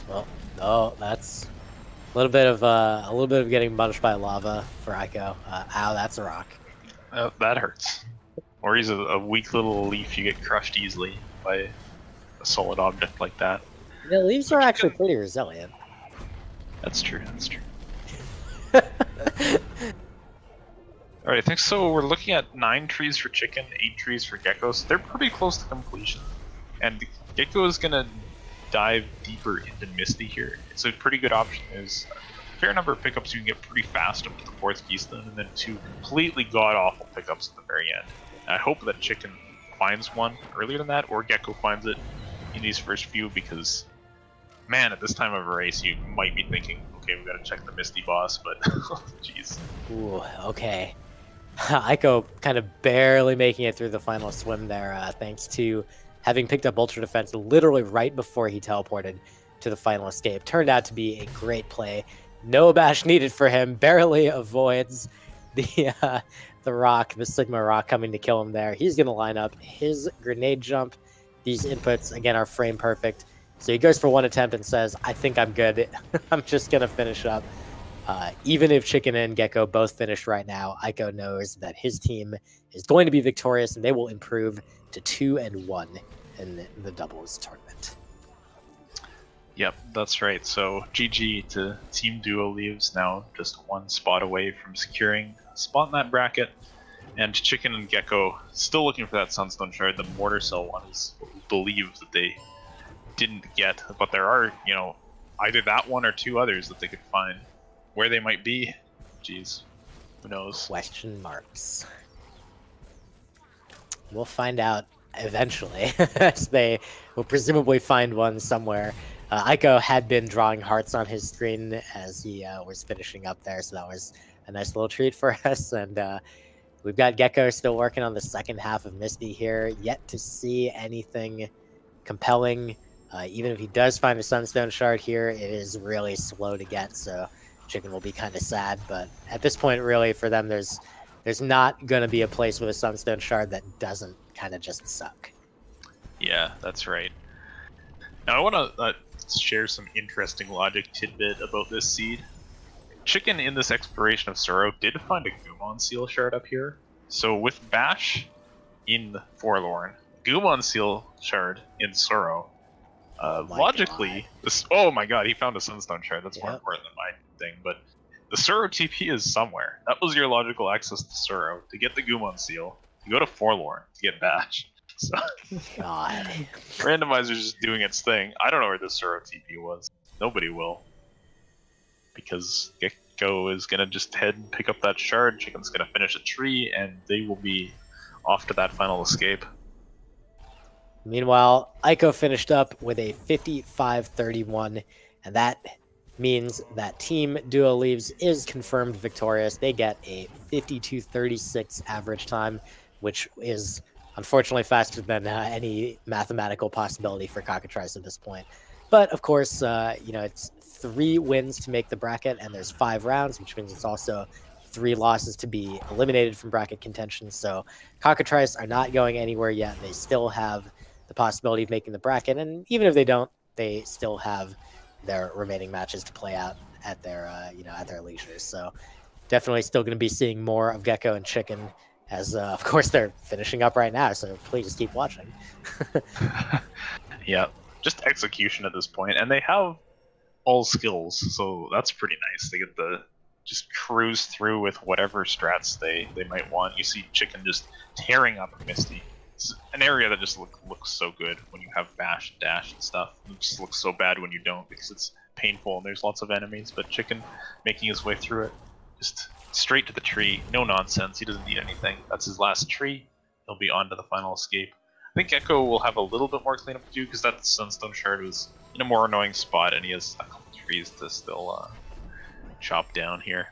Well, oh, that's a little bit of getting munched by lava for Eiko. Ow, that's a rock. That hurts. Or he's a weak little leaf. You get crushed easily by a solid object like that. The leaves are actually pretty resilient. That's true. That's true. All right, I think so. We're looking at 9 trees for Chicken, 8 trees for Geckos. They're pretty close to completion, and Gecko is gonna dive deeper into Misty here. It's a pretty good option. There's a fair number of pickups you can get pretty fast up to the 4th keystone, and then 2 completely god-awful pickups at the very end. And I hope that Chicken finds one earlier than that, or Gecko finds it in these first few, because, man, at this time of a race, you might be thinking, okay, we gotta check the Misty boss, but, jeez. Ooh, okay. Eiko kind of barely making it through the final swim there, thanks to having picked up Ultra Defense literally right before he teleported to the final escape. Turned out to be a great play. No bash needed for him. Barely avoids the rock, the Sigma rock coming to kill him there. He's going to line up his grenade jump. These inputs, again, are frame perfect. So he goes for 1 attempt and says, I think I'm good. I'm just going to finish up. Even if Chicken and Gecko both finish right now, Eiko knows that his team is going to be victorious and they will improve to 2-1 in the doubles tournament. Yep, that's right. So GG to Team Duo Leaves, now just 1 spot away from securing a spot in that bracket. And Chicken and Gecko still looking for that Sunstone Shard. The Mortar Cell one is what we believe that they didn't get. But there are, either that one or 2 others that they could find. Where they might be, jeez, who knows? Question marks. We'll find out eventually, as they will presumably find one somewhere. Eiko had been drawing hearts on his screen as he was finishing up there, so that was a nice little treat for us. And we've got Gecko still working on the second half of Misty here, yet to see anything compelling. Even if he does find a Sunstone Shard here, it is really slow to get, so Chicken will be kind of sad. But at this point, really, for them, there's not going to be a place with a Sunstone Shard that doesn't kind of just suck. Yeah, that's right. Now I want to share some interesting logic tidbit about this seed. Chicken, in this exploration of Sorrow, did find a Gumon Seal Shard up here. So with Bash in Forlorn, Gumon Seal Shard in Sorrow, logically, oh my god, he found a Sunstone Shard. That's more important than my thing, but the Sorrow TP is somewhere. That was your logical access to Sorrow, to get the Gumon Seal, to go to Forlorn, to get Bash. So, God. Randomizer's just doing its thing. I don't know where the Sorrow TP was. Nobody will. Because Gecko is going to just head and pick up that shard, Chicken's going to finish a tree, and they will be off to that final escape. Meanwhile, Eiko finished up with a 55-31, and that means that Team Duo Leaves is confirmed victorious. They get a 52-36 average time, which is unfortunately faster than any mathematical possibility for Cockatrice at this point. But of course, it's 3 wins to make the bracket, and there's 5 rounds, which means it's also 3 losses to be eliminated from bracket contention. So Cockatrice are not going anywhere yet. They still have the possibility of making the bracket, and even if they don't, they still have their remaining matches to play out at their at their leisure. So definitely still going to be seeing more of Gecko and Chicken, as of course they're finishing up right now. So please keep watching. Yeah, just execution at this point, and they have all skills, so that's pretty nice. They get to just cruise through with whatever strats they might want. You see Chicken just tearing up Misty. It's an area that just looks so good when you have bash, dash, and stuff. It just looks so bad when you don't, because it's painful and there's lots of enemies, but Chicken making his way through it. Just straight to the tree, no nonsense, he doesn't need anything. That's his last tree, he'll be on to the final escape. I think Gecko will have a little bit more cleanup to do, because that Sunstone Shard was in a more annoying spot, and he has a couple trees to still chop down here.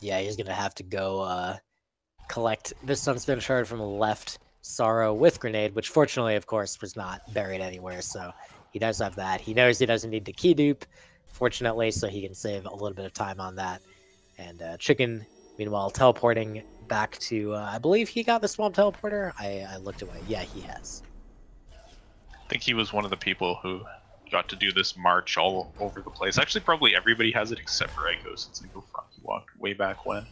Yeah, he's going to have to go collect the Sunstone Shard from the left Sorrow with Grenade, which fortunately, of course, was not buried anywhere, so he does have that. He knows he doesn't need to key dupe, fortunately, so he can save a little bit of time on that. And Chicken, meanwhile, teleporting back to, I believe he got the Swamp Teleporter. I looked away. Yeah, he has. I think he was one of the people who got to do this march all over the place. Actually, probably everybody has it except for Eiko, since Eiko Frankie walked way back when.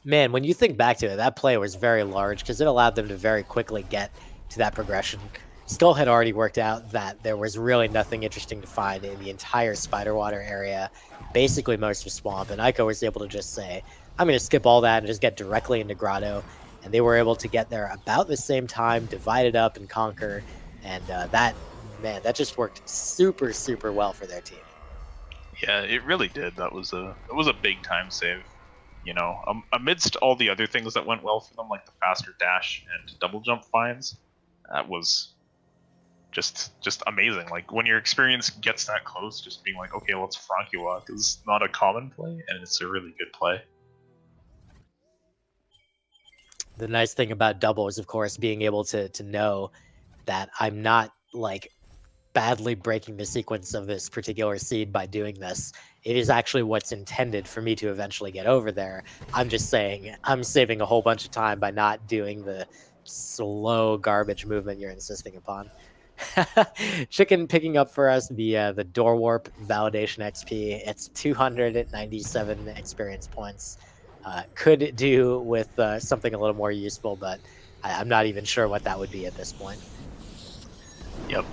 Man, when you think back to it, that play was very large because it allowed them to very quickly get to that progression. Skull had already worked out that there was really nothing interesting to find in the entire Spiderwater area, basically most of Swamp, and Eiko was able to just say, I'm going to skip all that and just get directly into Grotto, and they were able to get there about the same time, divide it up and conquer, and that just worked super, super well for their team. Yeah, it really did. It was a big time save. You know, amidst all the other things that went well for them, like the faster dash and double jump finds, that was just amazing. Like, when your experience gets that close, just being like, okay, let's Frankie walk is not a common play, and it's a really good play. The nice thing about double is, of course, being able to know that I'm not, like, badly breaking the sequence of this particular seed by doing this. It is actually what's intended for me to eventually get over there. I'm just saying I'm saving a whole bunch of time by not doing the slow garbage movement you're insisting upon. Chicken picking up for us the Door Warp Validation XP. It's 297 experience points. Could do with something a little more useful, but I'm not even sure what that would be at this point. Yep.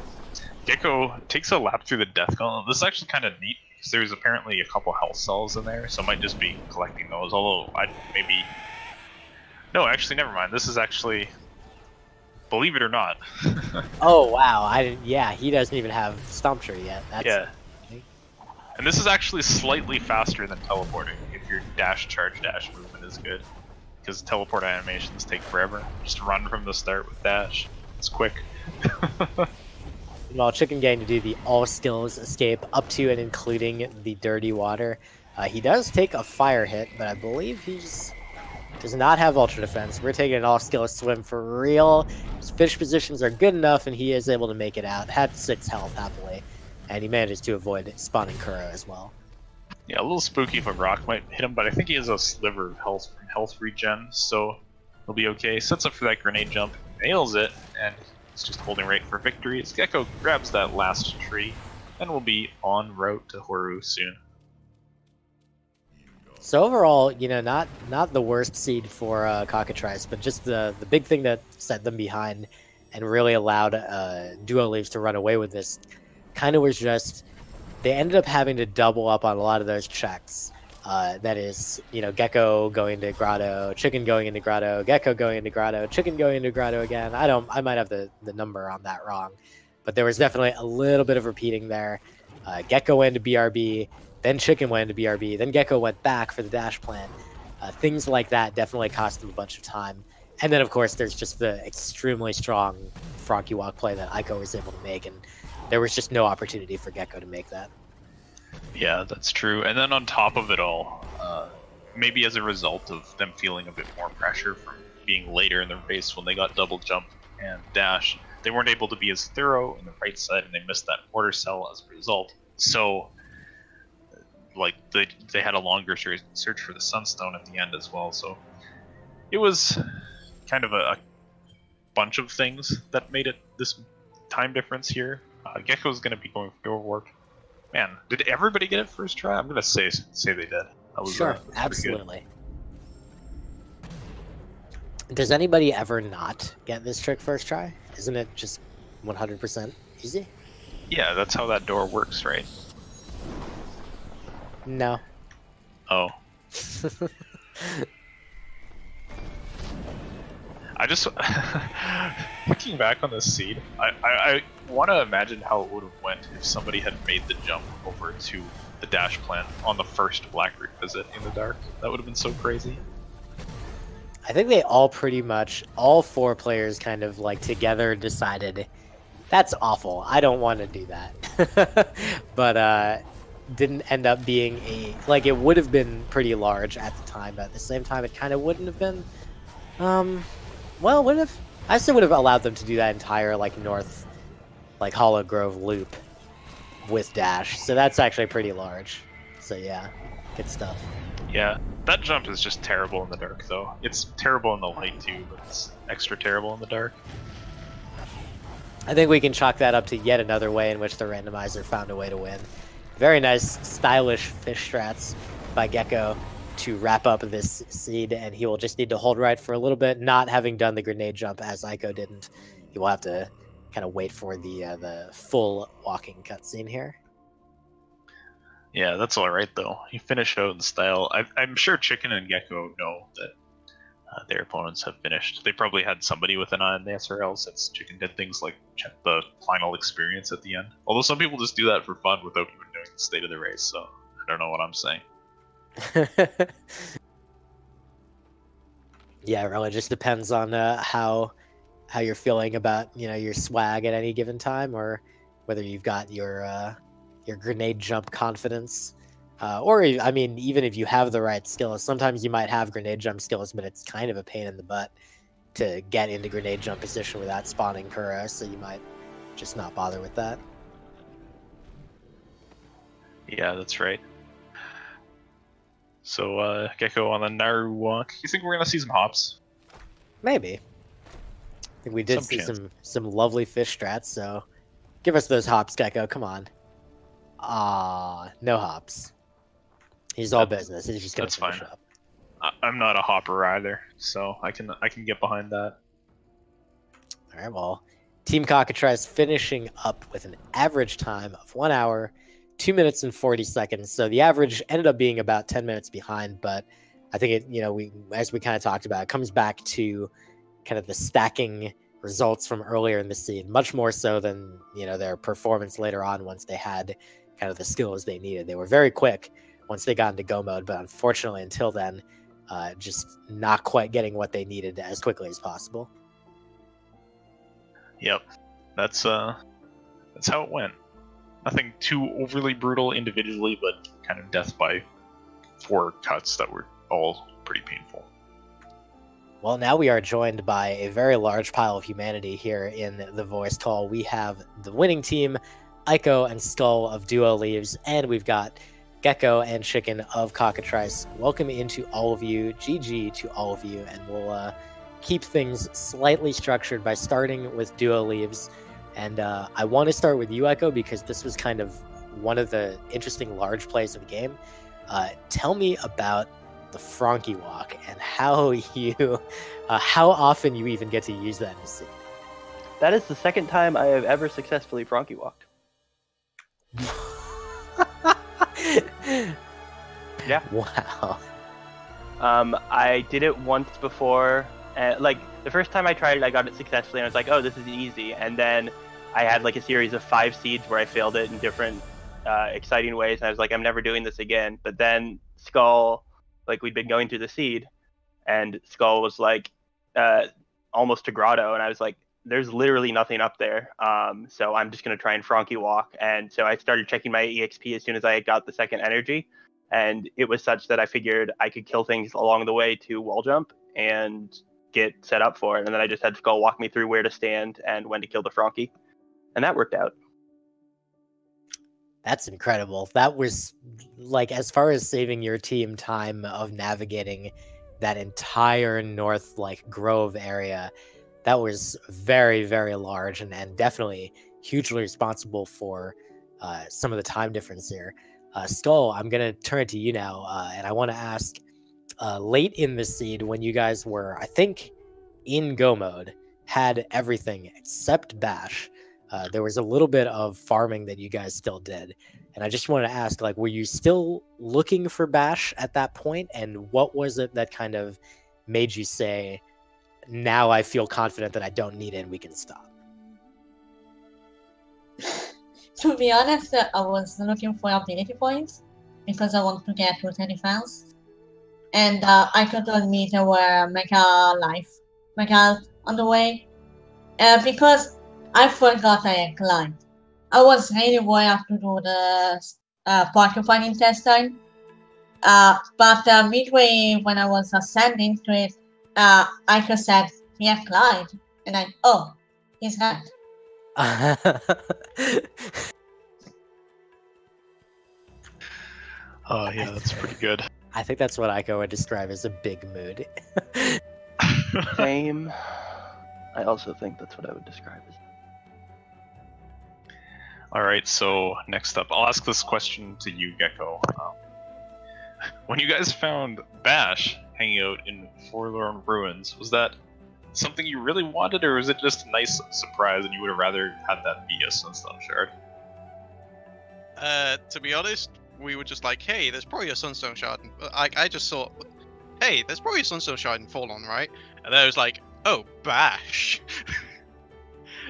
Gecko takes a lap through the Death Gauntlet. This is actually kind of neat, because there's apparently a couple health cells in there, so I might just be collecting those, although I'd maybe... No, actually, never mind. This is actually... Believe it or not. Oh, wow. Yeah, he doesn't even have Stompture yet. That's... Yeah. And this is actually slightly faster than teleporting, if your dash, charge, dash movement is good. Because teleport animations take forever. Just run from the start with dash. It's quick. While Chicken getting to do the all skills escape up to and including the dirty water. He does take a fire hit, but I believe does not have ultra defense. We're taking an all skills swim for real. His fish positions are good enough, and he is able to make it out. Had 6 health happily, and he manages to avoid spawning Kuro as well. Yeah, a little spooky if a rock might hit him, but I think he has a sliver of health from health regen, so he'll be okay. Sets up for that grenade jump, nails it, and he's just holding right for victory as Gecko grabs that last tree, and will be en route to Horu soon. So overall, you know, not the worst seed for Cockatrice, but just the big thing that set them behind and really allowed Duo Leaves to run away with this kind of was just they ended up having to double up on a lot of those checks. That is, you know, Gecko going to Grotto, Chicken going into Grotto, Gecko going into Grotto, Chicken going into Grotto again. I might have the number on that wrong, but there was definitely a little bit of repeating there. Gecko went into BRB, then Chicken went into BRB, then Gecko went back for the dash plant. Things like that definitely cost them a bunch of time. And then, of course, there's just the extremely strong Frankie Walk play that Eiko was able to make, and there was just no opportunity for Gecko to make that. Yeah, that's true. And then on top of it all, maybe as a result of them feeling a bit more pressure from being later in the race when they got double jump and dash, they weren't able to be as thorough in the right side, and they missed that mortar cell as a result. So like they had a longer search for the Sunstone at the end as well. So it was kind of a bunch of things that made it this time difference here. Gecko's going to be going for work. Man, did everybody get it first try? I'm going to say they did. That was, Sure, that's pretty absolutely. Does anybody ever not get this trick first try? Isn't it just 100% easy? good. Yeah, that's how that door works, right? No. Oh. I just looking back on this seed, I want to imagine how it would have went if somebody had made the jump over to the dash plant on the first Blackroot visit in the dark. That would have been so crazy. I think they all pretty much, all 4 players kind of like together decided, that's awful, I don't want to do that. But didn't end up being like, it would have been pretty large at the time, but at the same time it kind of wouldn't have been. Well, would have, I still would have allowed them to do that entire like north, like Hollow Grove loop with dash, so that's actually pretty large. So yeah, good stuff. Yeah, that jump is just terrible in the dark, though. It's terrible in the light too, but it's extra terrible in the dark. I think we can chalk that up to yet another way in which the randomizer found a way to win. Very nice, stylish fish strats by Gecko to wrap up this seed, and he will just need to hold right for a little bit, not having done the grenade jump as Eiko didn't. He will have to kind of wait for the full walking cutscene here. Yeah, that's all right though. He finished out in style. I'm sure Chicken and Gecko know that their opponents have finished. They probably had somebody with an eye on the SRL since Chicken did things like check the final experience at the end. Although some people just do that for fun without even knowing the state of the race, so I don't know what I'm saying. Yeah, it really just depends on how you're feeling about your swag at any given time, or whether you've got your grenade jump confidence, or I mean, even if you have the right skills, sometimes you might have grenade jump skills, but it's kind of a pain in the butt to get into grenade jump position without spawning Kura, so you might just not bother with that. Yeah, that's right. So, Gecko on the Naru walk. You think we're gonna see some hops? Maybe. I think we did see some lovely fish strats, so give us those hops, Gecko. Come on. No hops. He's all business. He's just gonna finish up. I'm not a hopper either, so I can get behind that. All right. Well, Team Cockatrice finishing up with an average time of 1 hour, 2 minutes and 40 seconds. So the average ended up being about 10 minutes behind, but I think it, as we kind of talked about, it comes back to kind of the stacking results from earlier in the seed, much more so than, their performance later on once they had kind of the skills they needed. They were very quick once they got into go mode, but unfortunately until then, just not quite getting what they needed as quickly as possible. Yep, that's how it went. Nothing too overly brutal individually, but kind of death by 4 cuts that were all pretty painful. Well, now we are joined by a very large pile of humanity here in the voice call. We have the winning team, Eiko and Skull of Duo Leaves, and we've got Gecko and Chicken of Cockatrice. Welcome into all of you. GG to all of you, and we'll keep things slightly structured by starting with Duo Leaves. And I want to start with you, Eiko, because this was kind of one of the interesting large plays of the game. Tell me about the Frankie Walk and how often you even get to use that in the scene. That is the second time I have ever successfully Frankie walked. Yeah. Wow. I did it once before, and like the first time I tried it, I got it successfully, and I was like, "Oh, this is easy." And then I had like a series of 5 seeds where I failed it in different exciting ways, and I was like, "I'm never doing this again." But then Skull, like we'd been going through the seed, and Skull was like almost to grotto, and I was like, there's literally nothing up there, so I'm just going to try and Frankie walk. And so I started checking my EXP as soon as I got the second energy, and it was such that I figured I could kill things along the way to wall jump and get set up for it, and then I just had Skull walk me through where to stand and when to kill the Frankie, and that worked out. That's incredible. That was, like, as far as saving your team time of navigating that entire north, like, grove area, that was very, very large and definitely hugely responsible for some of the time difference here. Skull, I'm going to turn it to you now, and I want to ask, late in the seed, when you guys were, I think, in go mode, had everything except Bash, there was a little bit of farming that you guys still did. And I just wanted to ask, like, were you still looking for Bash at that point? And what was it that kind of made you say, now I feel confident that I don't need it and we can stop? To be honest, I was looking for ability points because I want to get Root Defense. And Ico told me there were Mega on the way. Because I forgot I had climbed. I was really worried to do the porcupine intestine. But midway when I was ascending to it, Ico said, "We have climbed." And oh, he's right. Oh, yeah, that's pretty good. I think that's what Ico would describe as a big mood. Same. I also think that's what I would describe as. Alright, so next up, I'll ask this question to you, Gecko. When you guys found Bash hanging out in Forlorn Ruins, was that something you really wanted, or was it just a nice surprise and you would have rather had that be a Sunstone Shard? To be honest, we were just like, hey, there's probably a Sunstone Shard. I just thought, hey, there's probably a Sunstone Shard in Forlorn, right? And then I was like, oh, Bash.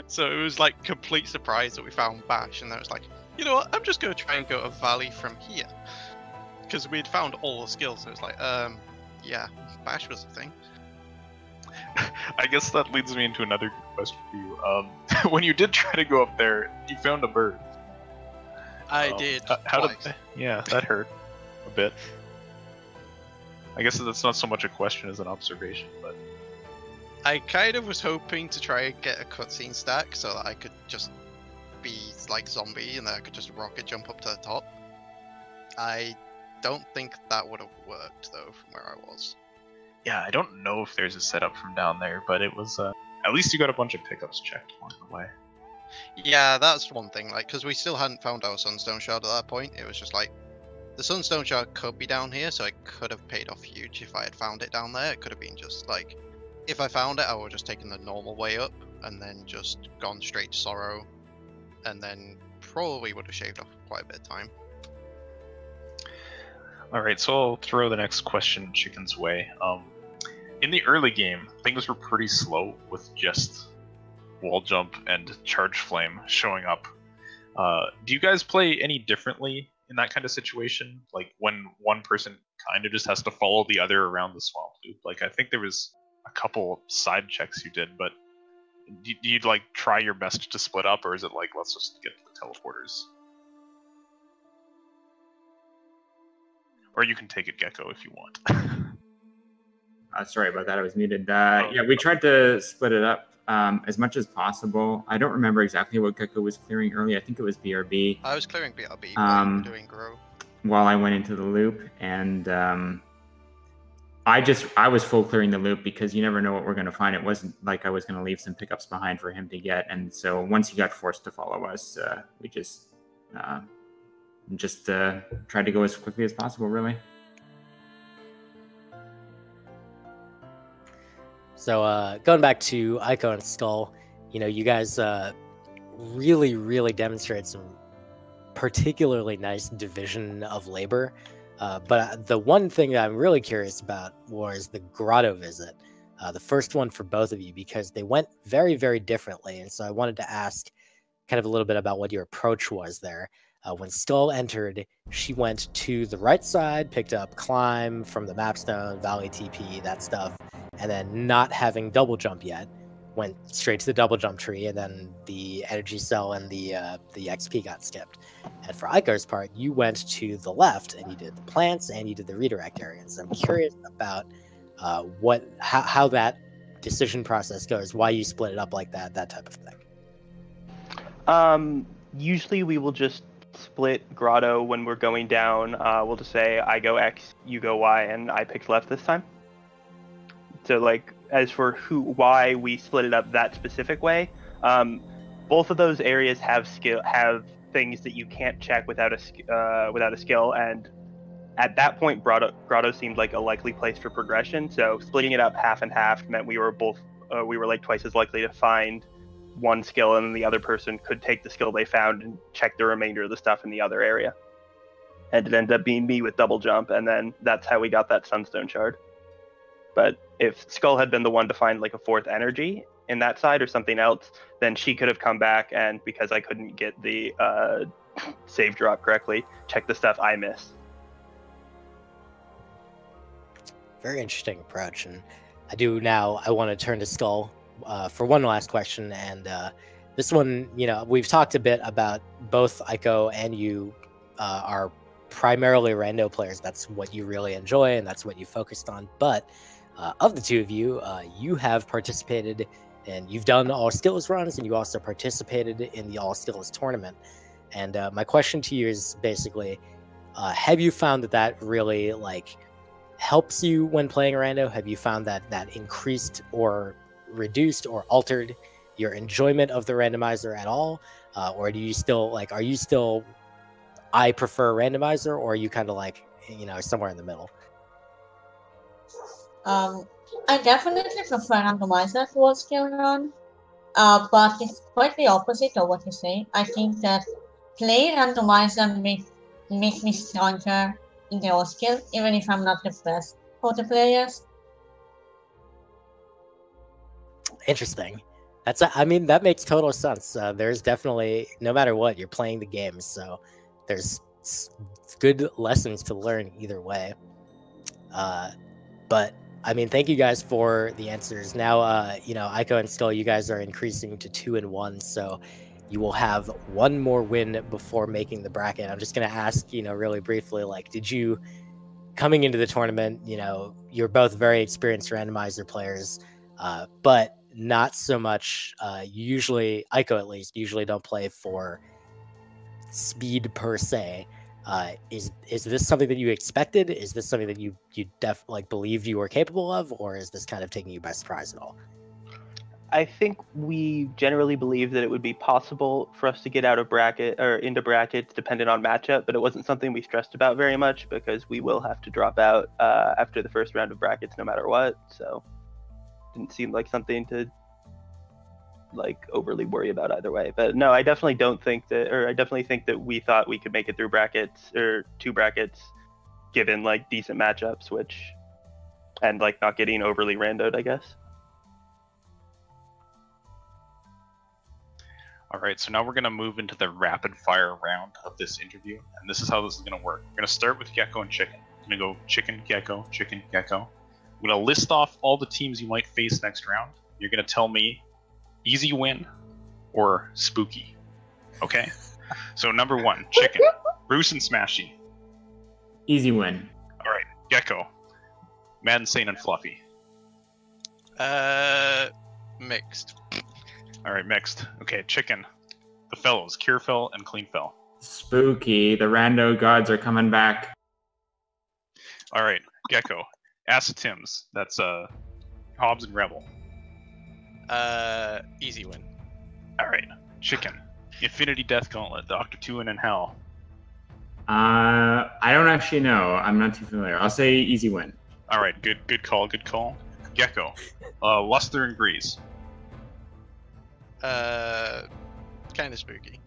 So it was like complete surprise that we found Bash, and then it was like, you know what, I'm just going to try and go a valley from here. Because we'd found all the skills, and it was like, yeah, Bash was a thing. I guess that leads me into another question for you. When you did try to go up there, you found a bird. I did. How twice. Yeah, that hurt a bit. I guess that's not so much a question as an observation, but I kind of was hoping to try and get a cutscene stack so that I could just be like zombie and then I could just rocket jump up to the top. I don't think that would have worked though from where I was. yeah, I don't know if there's a setup from down there, but it was at least you got a bunch of pickups checked along the way. Yeah, that's one thing, like, because we still hadn't found our Sunstone Shard at that point. It was just like, the Sunstone Shard could be down here, so it could have paid off huge if I had found it down there. It could have been just like, if I found it, I would have just taken the normal way up, and then just gone straight to Sorrow, and then probably would have shaved off quite a bit of time. Alright, so I'll throw the next question Chicken's way. In the early game, things were pretty slow with just wall jump and charge flame showing up. Do you guys play any differently in that kind of situation? Like when one person kind of just has to follow the other around the swamp loop? Like I think there was a couple side checks you did, but do you like try your best to split up, or is it like let's just get to the teleporters? Or you can take it, Gecko, if you want. Sorry about that, I was muted. Yeah, we tried to split it up as much as possible. I don't remember exactly what Gecko was clearing early. I think it was BRB. I was clearing BRB while you were doing Grow. While I went into the loop, and I was full clearing the loop because you never know what we're going to find. It wasn't like I was going to leave some pickups behind for him to get, and so once he got forced to follow us, we just tried to go as quickly as possible, really. So going back to Ico and Skull, you know, you guys really, really demonstrate some particularly nice division of labor. But the one thing that I'm really curious about was the grotto visit, the first one for both of you, because they went very, very differently. And so I wanted to ask kind of a little bit about what your approach was there. When Skull entered, she went to the right side, picked up Climb from the Mapstone, Valley TP, that stuff, and then not having double jump yet, went straight to the double jump tree, and then the energy cell and the XP got skipped. And for Ico's part, you went to the left, and you did the plants, and you did the redirect areas. I'm curious about how that decision process goes, why you split it up like that type of thing. Usually we will just split Grotto when we're going down. We'll just say I go X, you go Y, and I picked left this time. So like, as for why we split it up that specific way, both of those areas have things that you can't check without a skill, and at that point, Grotto seemed like a likely place for progression. So splitting it up half and half meant we were like twice as likely to find one skill, and then the other person could take the skill they found and check the remainder of the stuff in the other area. And it ended up being me with double jump, and then that's how we got that sunstone shard. But if Skull had been the one to find like a fourth energy in that side or something else, then she could have come back, and because I couldn't get the save drop correctly, check the stuff I missed. Very interesting approach, and I want to turn to Skull for one last question, and this one, we've talked a bit about both Eiko and you are primarily rando players. That's what you really enjoy, and that's what you focused on. But of the two of you, you have participated, and you've done all skills runs, and you also participated in the all skills tournament. And my question to you is basically, have you found that really helps you when playing rando? Have you found that increased or reduced or altered your enjoyment of the randomizer at all, or do you still are you still I prefer randomizer, or are you kind of somewhere in the middle? I definitely prefer randomizer towards skill run, but it's quite the opposite of what you say. I think that playing randomizer makes me stronger in the all skill, even if I'm not the best for the players. Interesting. That makes total sense. There's definitely, no matter what, you're playing the game, so there's good lessons to learn either way. But thank you guys for the answers. Now, Eiko and Skull, you guys are increasing to 2-1, so you will have one more win before making the bracket. I'm just gonna ask, really briefly, did you, coming into the tournament, you're both very experienced randomizer players, but not so much. Usually, Eiko at least, usually don't play for speed per se. Is this something that you expected? Is this something that you believed you were capable of, or is this kind of taking you by surprise at all? I think we generally believe that it would be possible for us to get out of bracket or into brackets depending on matchup, but it wasn't something we stressed about very much because we will have to drop out after the first round of brackets no matter what. So didn't seem like something to overly worry about either way. But no, I definitely think that we thought we could make it through brackets or 2 brackets given decent matchups, and not getting overly randoed, I guess. All right, so now we're going to move into the rapid fire round of this interview, and this is how this is going to work. We're going to start with Gecko and Chicken. We're going to go Chicken, Gecko, Chicken, Gecko. I'm going to list off all the teams you might face next round. You're going to tell me easy win or spooky. Okay? So number 1, Chicken. Bruce and Smashy. Easy win. All right, Gecko. Mad, Insane, and Fluffy. Mixed. All right, mixed. Okay, Chicken. The fellows, Curefell and Cleanfell. Spooky. The rando gods are coming back. All right, Gecko. Acetims. That's Hobbs and Rebel. Easy win. All right, Chicken. Infinity Death Gauntlet. Dr. Tuin and Hell. I don't actually know. I'm not too familiar. I'll say easy win. All right, good call. Gecko. Luster and Grease. Kind of spooky.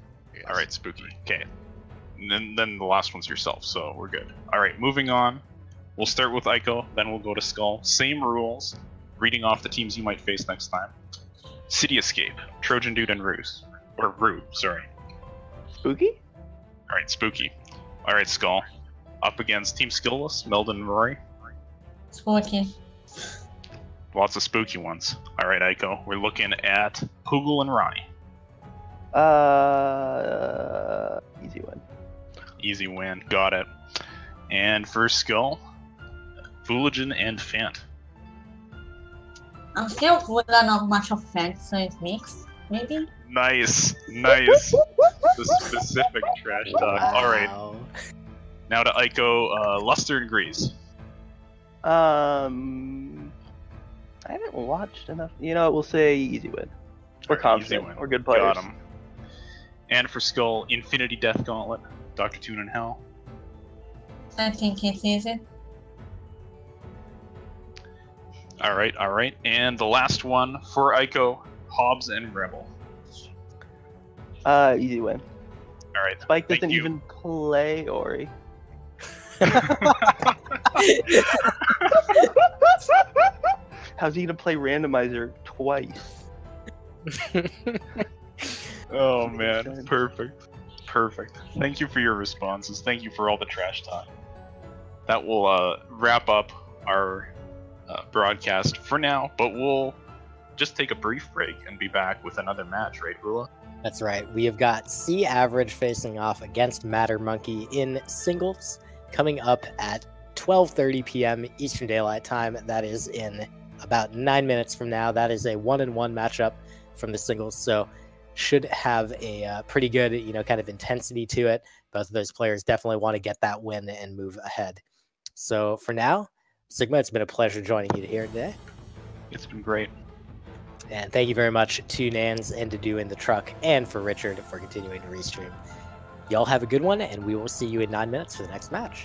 All right, spooky. Okay. And then the last one's yourself, so we're good. All right, moving on. We'll start with Eiko, then we'll go to Skull. Same rules. Reading off the teams you might face next time. City Escape, Trojan Dude and Rue, sorry. Spooky? All right, spooky. All right, Skull. Up against Team Skillless, Meldon and Rory. Spooky. Lots of spooky ones. All right, Eiko. We're looking at Poogle and Ronnie. Easy win. Easy win. Got it. And for Skull, Fooligan and Fant. I'm still not much of Fant, so it's mixed, maybe? Nice. the specific trash talk. All right, Wow. now to Aiko, Luster and Grease. I haven't watched enough. You know, we'll say easy win. We're Alright, easy confident. win. We're good players. Got 'em. And for Skull, Infinity Death Gauntlet, Dr. Toon and Hell. I think it's easy. All right. And the last one for Aiko, Hobbs and Rebel. Easy win. All right. Spike thank doesn't you. even play Ori. How's he gonna play Randomizer twice? Oh man, Okay. perfect. Thank you for your responses. Thank you for all the trash talk. That will wrap up our broadcast for now, but we'll just take a brief break and be back with another match, right, Hula? That's right. We have got C Average facing off against Matter Monkey in singles coming up at 12:30 p.m. Eastern Daylight Time. That is in about 9 minutes from now. That is a 1-on-1 matchup from the singles, so should have a pretty good, kind of intensity to it. Both of those players definitely want to get that win and move ahead. So for now, Sigma, it's been a pleasure joining you here today. It's been great. And thank you very much to Nans and to Do in the Truck and for Richard for continuing to restream. Y'all have a good one, and we will see you in 9 minutes for the next match.